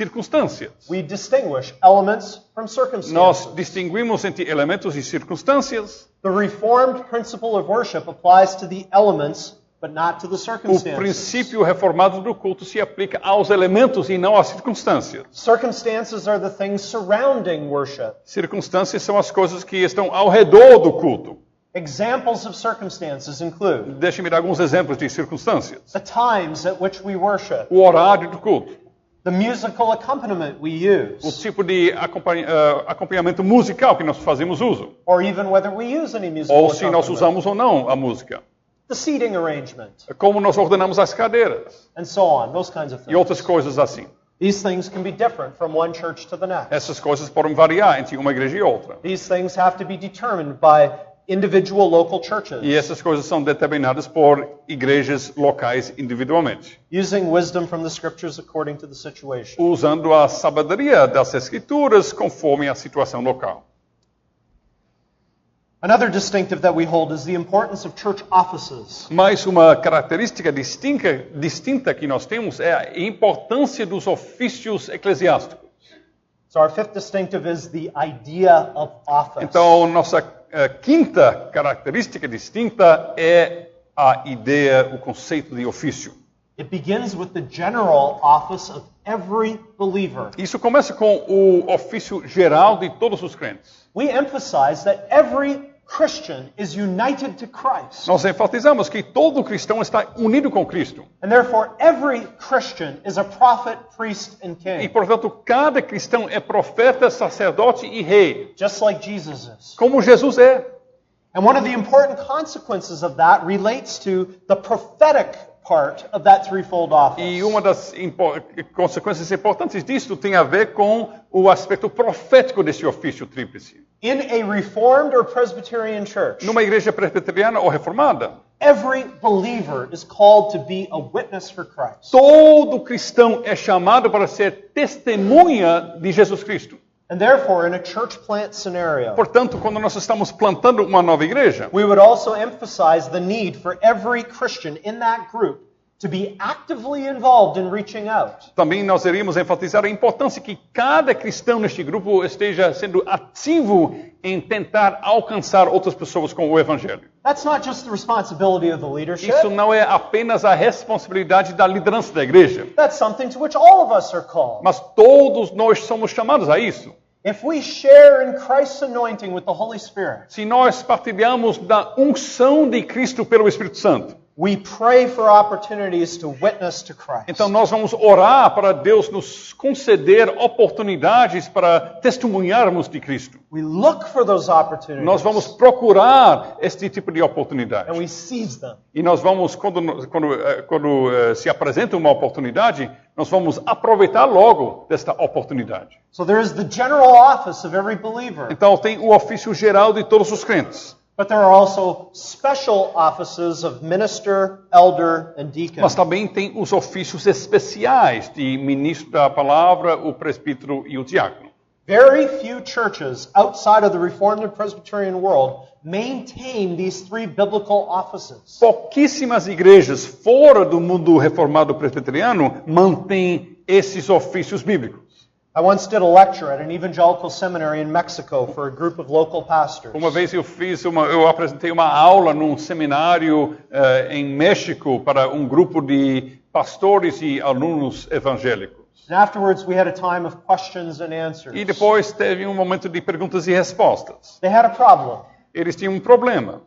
circunstâncias. We distinguish elements from circumstances. Nós distinguimos entre elementos e circunstâncias. The Reformed principle of worship applies to the elements, but not to the O circumstances. princípio reformado do culto se aplica aos elementos e não às circunstâncias. Circumstances are the things surrounding worship. Circunstâncias são as coisas que estão ao redor do culto. Examples of circumstances include Deixe-me dar alguns exemplos de circunstâncias. the times at which we worship, O horário do culto, the musical accompaniment we o use, tipo de acompanhamento musical que nós fazemos uso, or even whether we use any musical ou se nós accompaniment, usamos ou não a música, the seating arrangement, como nós ordenamos as cadeiras and so on, those kinds of e things. outras coisas assim. These things can be different from one church to the next. Essas coisas podem variar entre uma igreja e outra. These things have to be determined by individual local churches, E essas coisas são determinadas por igrejas locais individualmente, using wisdom from the scriptures according to the situation. usando a sabedoria das escrituras conforme a situação local. Another distinctive that we hold is the importance of church offices. Mas uma característica distinta que nós temos é a importância dos ofícios eclesiásticos. So our fifth distinctive is the idea of office. Então, nossa quinta característica distinta é a ideia, o conceito de ofício. It begins with the general office of every believer. Isso começa com o ofício geral de todos os crentes. We emphasize that every Christian is united to Christ. Nós enfatizamos que todo cristão está unido com Cristo. And therefore, every Christian is a prophet, priest, and E, king, portanto, cada cristão é profeta, sacerdote e rei, just like Jesus is. como Jesus é. And one of the important consequences of that relates to the prophetic part of that threefold office. E uma das consequências importantes disso tem a ver com o aspecto profético desse ofício tríplice. In a Reformed or Presbyterian church, Numa igreja presbiteriana ou reformada, every believer is called to be a witness for Christ. todo cristão é chamado para ser testemunha de Jesus Cristo. And therefore, in a church plant scenario, Portanto, quando nós estamos plantando uma nova igreja, we would also emphasize the need for every Christian in that group to be actively involved in reaching out. também nós iríamos enfatizar a importância que cada cristão neste grupo esteja sendo ativo em tentar alcançar outras pessoas com o Evangelho. That's not just the responsibility of the leadership. Isso não é apenas a responsabilidade da liderança da igreja, That's something to which all of us are called. mas todos nós somos chamados a isso. If we share in Christ's anointing with the Holy Spirit, Se nós partilhamos da unção de Cristo pelo Espírito Santo, we pray for opportunities to witness to Christ. então nós vamos orar para Deus nos conceder oportunidades para testemunharmos de Cristo. We look for those opportunities Nós vamos procurar este tipo de oportunidade. and we seize them. E nós vamos, quando se apresenta uma oportunidade, nós vamos aproveitar logo desta oportunidade. So there is the general office of every believer, Então tem o ofício geral de todos os crentes. but there are also special offices of minister, elder, and deacon. Mas também tem os ofícios especiais de ministro da palavra, o presbítero e o diácono. Very few churches outside of the Reformed and Presbyterian world maintain these three biblical offices. Pouquíssimas igrejas fora do mundo reformado presbiteriano mantêm esses ofícios bíblicos. I once did a lecture at an evangelical seminary in Mexico for a group of local pastors. Uma vez eu apresentei uma aula num seminário em México para um grupo de pastores e alunos evangélicos. And afterwards, we had a time of questions and answers. E depois teve um momento de perguntas e respostas. They had a problem. Eles tinham um problema.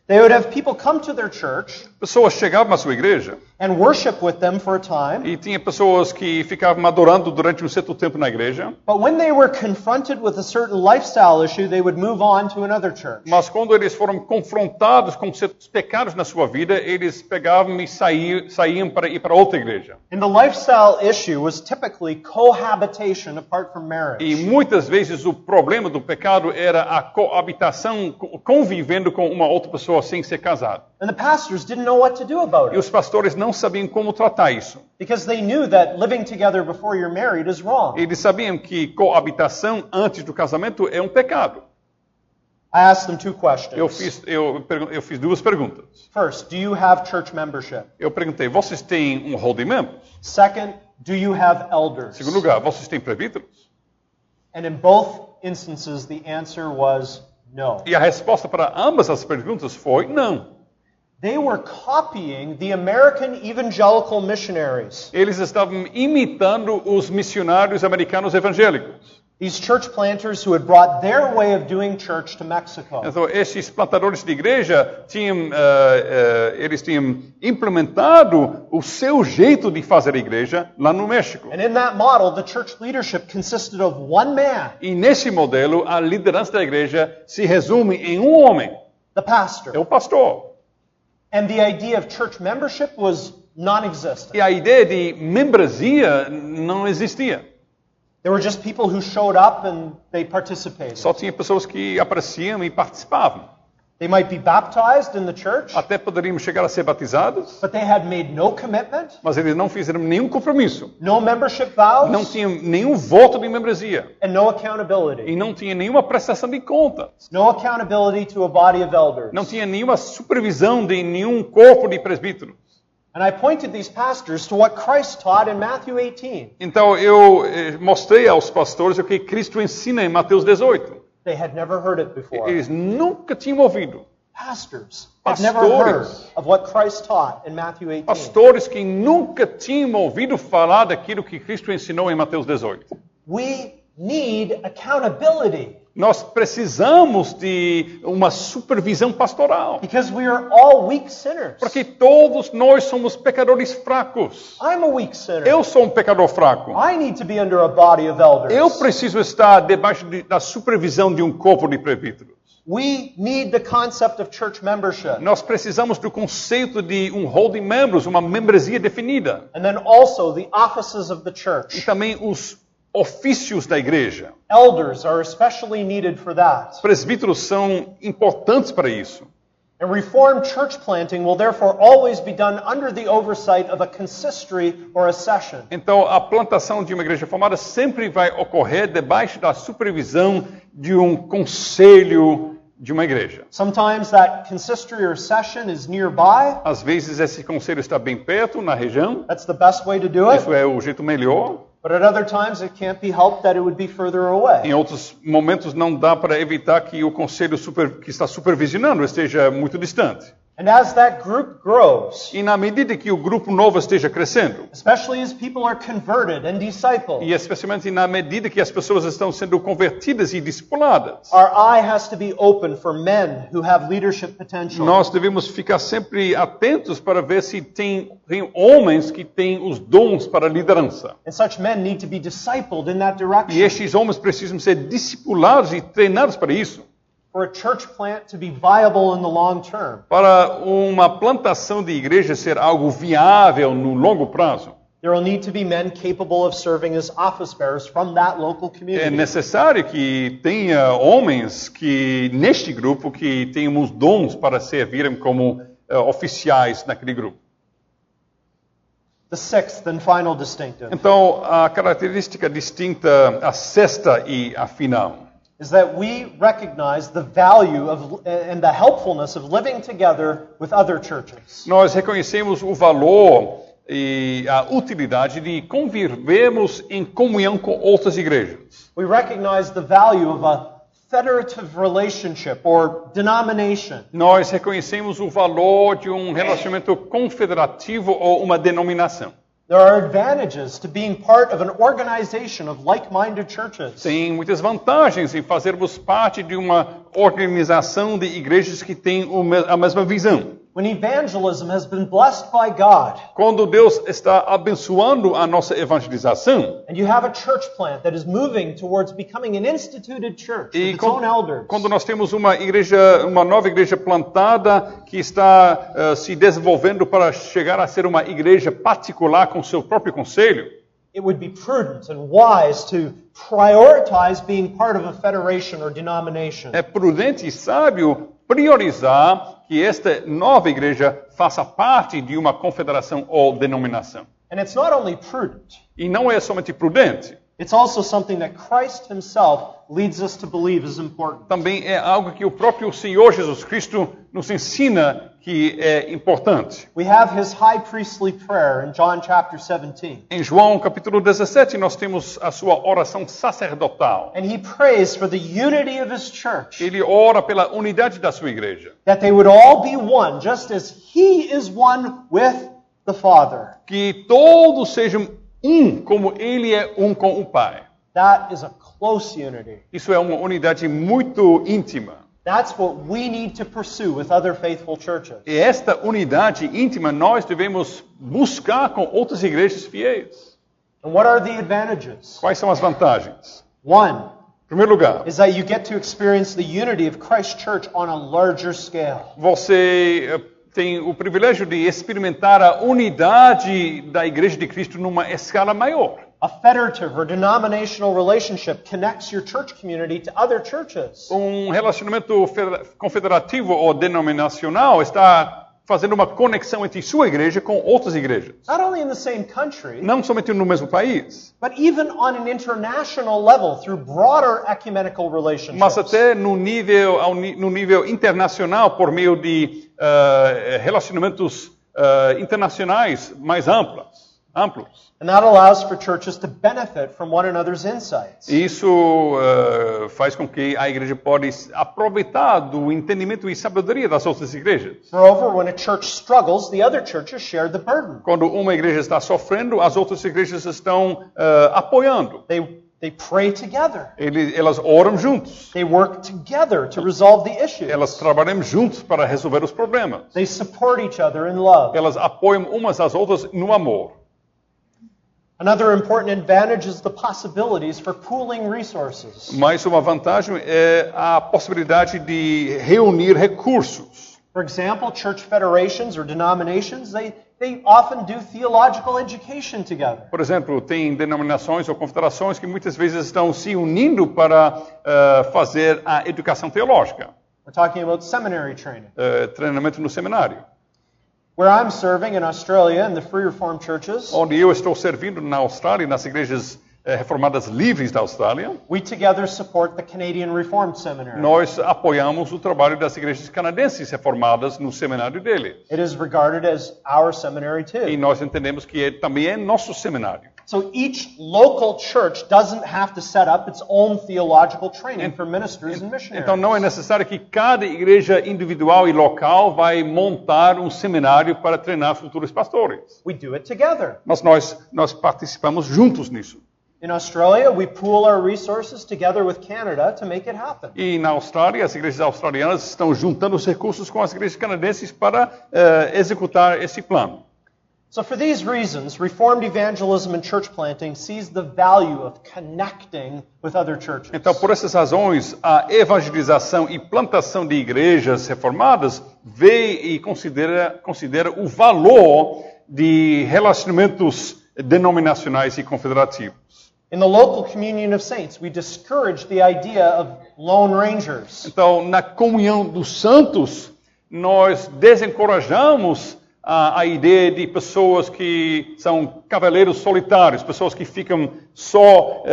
They would have people come to their church Pessoas chegavam à sua igreja and worship with them for a time, e tinha pessoas que ficavam adorando durante um certo tempo na igreja. but when they were confronted with a certain lifestyle issue, they would move on to another church. Mas quando eles foram confrontados com certos pecados na sua vida, eles pegavam e saíam para ir para outra igreja. And the lifestyle issue was typically cohabitation apart from E marriage. muitas vezes o problema do pecado era a coabitação, convivendo com uma outra pessoa sem ser casado. And the pastors didn't know what to do about E it os pastores não sabiam como tratar isso. because they knew that living together before you're married is wrong. Eles sabiam que coabitação antes do casamento é um pecado. I asked them two questions. Eu fiz duas perguntas. First, do you have church membership? Eu perguntei, vocês têm um hall de membros? Second, do you have elders? Em segundo lugar, vocês têm presbíteros? And in both instances, the answer was no. E a resposta para ambas as perguntas foi não. They were copying the American evangelical missionaries. Eles estavam imitando os missionários americanos evangélicos. These church planters who had brought their way of doing church to Mexico. Então, esses plantadores de igreja eles tinham implementado o seu jeito de fazer a igreja lá no México. And in that model, the church leadership consisted of one man, E nesse modelo, a liderança da igreja se resume em um homem, the pastor. é o pastor. And the idea of church membership was non-existent. E a ideia de membresia não existia. There were just people who showed up and they participated. Só tinha pessoas que apareciam e participavam. They might be baptized in the church, Até poderiam chegar a ser batizados, but they had made no commitment, mas eles não fizeram nenhum compromisso. no membership vows, Não tinham nenhum voto de membresia. and no accountability. E não tinha nenhuma prestação de contas. No accountability to a body of elders. Não tinha nenhuma supervisão de nenhum corpo de presbíteros. And I pointed these pastors to what Christ taught in Matthew 18. Então eu mostrei aos pastores o que Cristo ensina em Mateus 18. They had never heard it before. Eles nunca tinham ouvido. Pastors had never heard Pastores. of what Christ taught in Matthew 18. Pastores que nunca tinham ouvido falar daquilo que Cristo ensinou em Mateus 18. We need accountability Nós precisamos de uma supervisão pastoral. because we are all weak sinners. Porque todos nós somos pecadores fracos. I'm a weak sinner. Eu sou um pecador fraco. I need to be under a body of elders. Eu preciso estar debaixo da supervisão de um corpo de presbíteros. We need the concept of church membership. Nós precisamos do conceito de holding members, uma membresia definida. And then also the offices of the E church. também os ofícios da igreja. Elders are especially needed for that. Presbíteros são importantes para isso. And Reformed church planting will therefore always be done under the oversight of a consistory or a session. Então, a plantação de uma igreja reformada sempre vai ocorrer debaixo da supervisão de um conselho de uma igreja. Sometimes that consistory or session is nearby. Às vezes esse conselho está bem perto, na região. That's the best way to do it. Isso é o jeito melhor. But at other times it can't be helped that it would be further away. Em outros momentos não dá para evitar que o conselho que está supervisionando esteja muito distante. And as that group grows, E na medida que o grupo novo esteja crescendo, especially as people are converted and discipled, e especialmente na medida que as pessoas estão sendo convertidas e discipuladas, our eye has to be open for men who have leadership potential. nós devemos ficar sempre atentos para ver se tem homens que têm os dons para a liderança. And such men need to be discipled in that E direction. estes homens precisam ser discipulados e treinados para isso. For a church plant to be viable in the long term, Para uma plantação de igreja ser algo viável no longo prazo, there will need to be men capable of serving as office bearers from that local é community. necessário que tenha homens que neste grupo que tenham os dons para servirem como oficiais naquele grupo. The sixth and final distinctive Então, a característica distinta, a sexta e a final, is that we recognize the value of and the helpfulness of living together with other churches. nós reconhecemos o valor e a utilidade de convivermos em comunhão com outras igrejas. We recognize the value of a federative relationship or denomination. Nós reconhecemos o valor de um relacionamento confederativo ou uma denominação. There are advantages to being part of an organization of like-minded churches. Tem muitas vantagens em fazermos parte de uma organização de igrejas que têm a mesma visão. When evangelism has been blessed by God, Quando Deus está abençoando a nossa evangelização, and you have a church plant that is moving towards becoming an instituted church with e its own elders, quando nós temos uma nova igreja plantada que está se desenvolvendo para chegar a ser uma igreja particular com seu próprio conselho, it would be prudent and wise to prioritize being part of a federation or denomination. é prudente e sábio priorizar que esta nova igreja faça parte de uma confederação ou denominação. And it's not only prudent, E não é somente prudente, it's also something that Christ himself leads us to believe is important. também é algo que o próprio Senhor Jesus Cristo nos ensina que é importante. We have his high priestly prayer in John chapter 17. Em João capítulo 17 nós temos a sua oração sacerdotal. And he prays for the unity of his church, Ele ora pela unidade da sua igreja. that they would all be one, just as he is one with the Father. Que todos sejam como ele é com o Pai. That is a close unity. Isso é uma unidade muito íntima. That's what we need to pursue with other faithful churches. E esta unidade íntima nós devemos buscar com outras igrejas fiéis. And what are the advantages? Quais são as vantagens? One Em primeiro lugar, is that you get to experience the unity of Christ's church on a larger scale. você tem o privilégio de experimentar a unidade da Igreja de Cristo numa escala maior. A federative or denominational relationship connects your church community to other churches. Relacionamento confederativo ou denominacional está fazendo uma conexão entre sua igreja com outras igrejas. Not only in the same country, Não somente no mesmo país, but even on an international level through broader ecumenical relationships. mas até no nível internacional por meio de relacionamentos internacionais mais amplos. And that allows for churches to benefit from one another's insights. Isso faz com que a igreja pode aproveitar do entendimento e sabedoria das outras igrejas. Moreover, when a church struggles, the other churches share the burden. Quando uma igreja está sofrendo, as outras igrejas estão apoiando. They pray together. Elas oram juntos. They work together to resolve the issues. Elas trabalham juntos para resolver os problemas. They support each other in love. Elas apoiam umas às outras no amor. Another important advantage is the possibilities for pooling resources. Mas uma vantagem é a possibilidade de reunir recursos. For example, church federations or denominations, they often do theological education together. Por exemplo, tem denominações ou confederações que muitas vezes estão se unindo para fazer a educação teológica. We're talking about seminary training. Treinamento no seminário. Where I'm serving in Australia in the Free Reformed churches, Onde eu estou servindo na Austrália, nas igrejas reformadas livres da Austrália, we together support the Canadian Reformed Seminary. nós apoiamos o trabalho das igrejas canadenses reformadas no seminário dele. It is regarded as our seminary E too. nós entendemos que também é nosso seminário. So each local church doesn't have to set up its own theological training for ministers and missionaries. Então não é necessário que cada igreja individual e local vai montar um seminário para treinar futuros pastores. We do it together. Mas nós participamos juntos nisso. In Australia, we pool our resources together with Canada to make it happen. E na Austrália, as igrejas australianas estão juntando os recursos com as igrejas canadenses para executar esse plano. So for these reasons, Reformed evangelism and church planting sees the value of connecting with other churches. Então, por essas razões, a evangelização e plantação de igrejas reformadas vê e considera o valor de relacionamentos denominacionais e confederativos. In the local communion of saints, we discourage the idea of lone rangers. Então, na comunhão dos santos, nós desencorajamos a ideia de pessoas que são cavaleiros solitários, pessoas que ficam só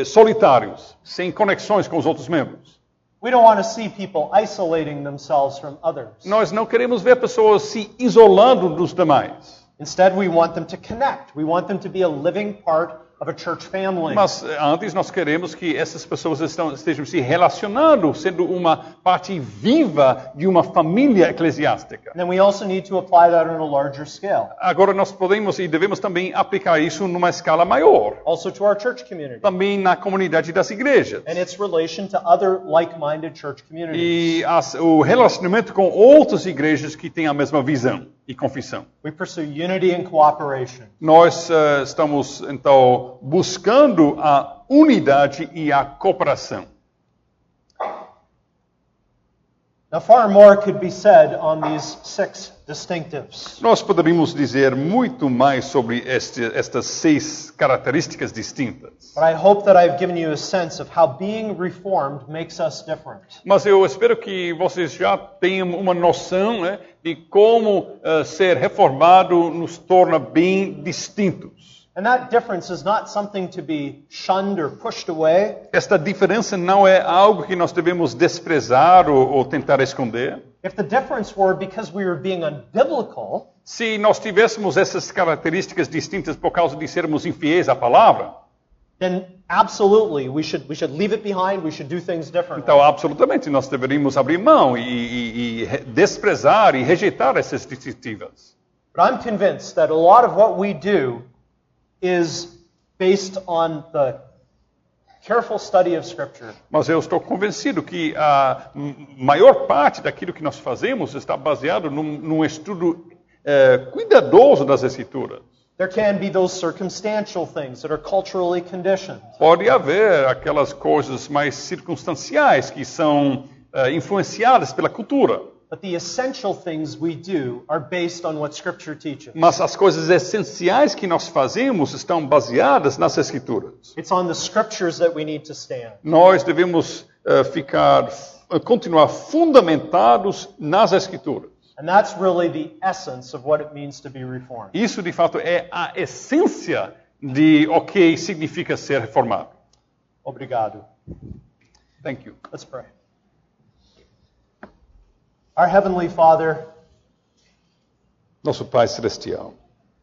solitários, sem conexões com os outros membros. We don't want to see people isolating themselves from others. Nós não queremos ver pessoas se isolando dos demais. Instead, we want them to connect. We want them to be a living part of a church family. Mas antes nós queremos que essas pessoas estejam se relacionando, sendo uma parte viva de uma família eclesiástica. And then we also need to apply that on a larger scale. Agora nós podemos e devemos também aplicar isso numa escala maior, Also to our church community também na comunidade das igrejas. and its relation to other like-minded church communities. E o relacionamento com outras igrejas que têm a mesma visão e confissão. We pursue unity and cooperation. Nós estamos, então, buscando a unidade e a cooperação. Now, far more could be said on these 6 distinctives. Nós poderíamos dizer muito mais sobre estas 6 características distintas. But I hope that I've given you a sense of how being reformed makes us different. Mas eu espero que vocês já tenham uma noção, né, de como ser reformado nos torna bem distintos. And that difference is not something to be shunned or pushed away. Esta diferença não é algo que nós devemos desprezar ou tentar esconder. If the difference were because we were being unbiblical, Se nós tivéssemos essas características distintas por causa de sermos infiéis à palavra, then absolutely we should leave it behind. We should do things differently. então absolutamente nós deveríamos abrir mão e desprezar e rejeitar essas distintivas. But I'm convinced that a lot of what we do is based on the careful study of Scripture. Mas eu estou convencido que a maior parte daquilo que nós fazemos está baseado num estudo cuidadoso das Escrituras. There can be those circumstantial things that are culturally conditioned. Pode haver aquelas coisas mais circunstanciais que são influenciadas pela cultura. But the essential things we do are based on what Scripture teaches. Mas as coisas essenciais que nós fazemos estão baseadas nas Escrituras. It's on the Scriptures that we need to stand. Nós devemos continuar fundamentados nas Escrituras. And that's really the essence of what it means to be reformed. Isso, de fato, é a essência de o que significa ser reformado. Obrigado. Thank you. Let's pray. Our Heavenly Father, Nosso Pai Celestial,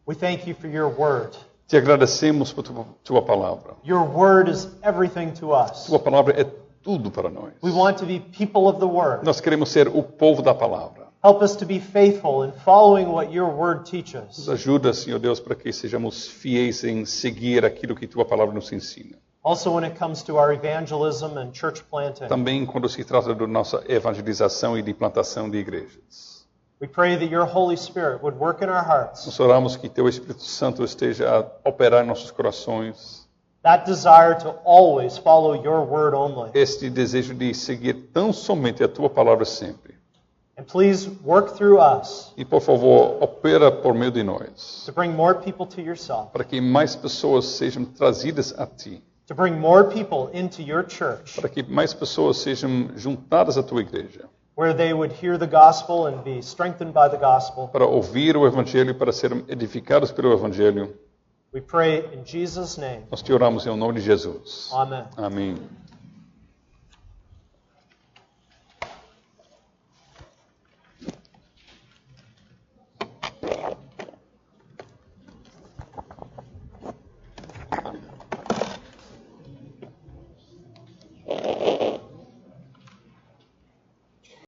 we thank you for your word. te agradecemos por tua palavra. Your word is everything to us. Tua palavra é tudo para nós. We want to be people of the word. Nós queremos ser o povo da palavra. Help us to be faithful in following what your word teaches. Nos ajuda, Senhor Deus, para que sejamos fiéis em seguir aquilo que tua palavra nos ensina. Also when it comes to our evangelism and church planting. Também quando se trata da nossa evangelização e de plantação de igrejas. We pray that your Holy Spirit would work in our hearts. Nós oramos que Teu Espírito Santo esteja a operar em nossos corações. That desire to always follow your word only. Este desejo de seguir tão somente a Tua palavra sempre. And please work through us E, por favor, opera por meio de nós, to bring more people to yourself, para que mais pessoas sejam trazidas a Ti, to bring more people into your church, para que mais pessoas sejam juntadas à Tua igreja, where they would hear the gospel and be strengthened by the gospel. para ouvir o Evangelho e para serem edificados pelo Evangelho. We pray in Jesus' name. Nós te oramos em nome de Jesus. Amen. Amém.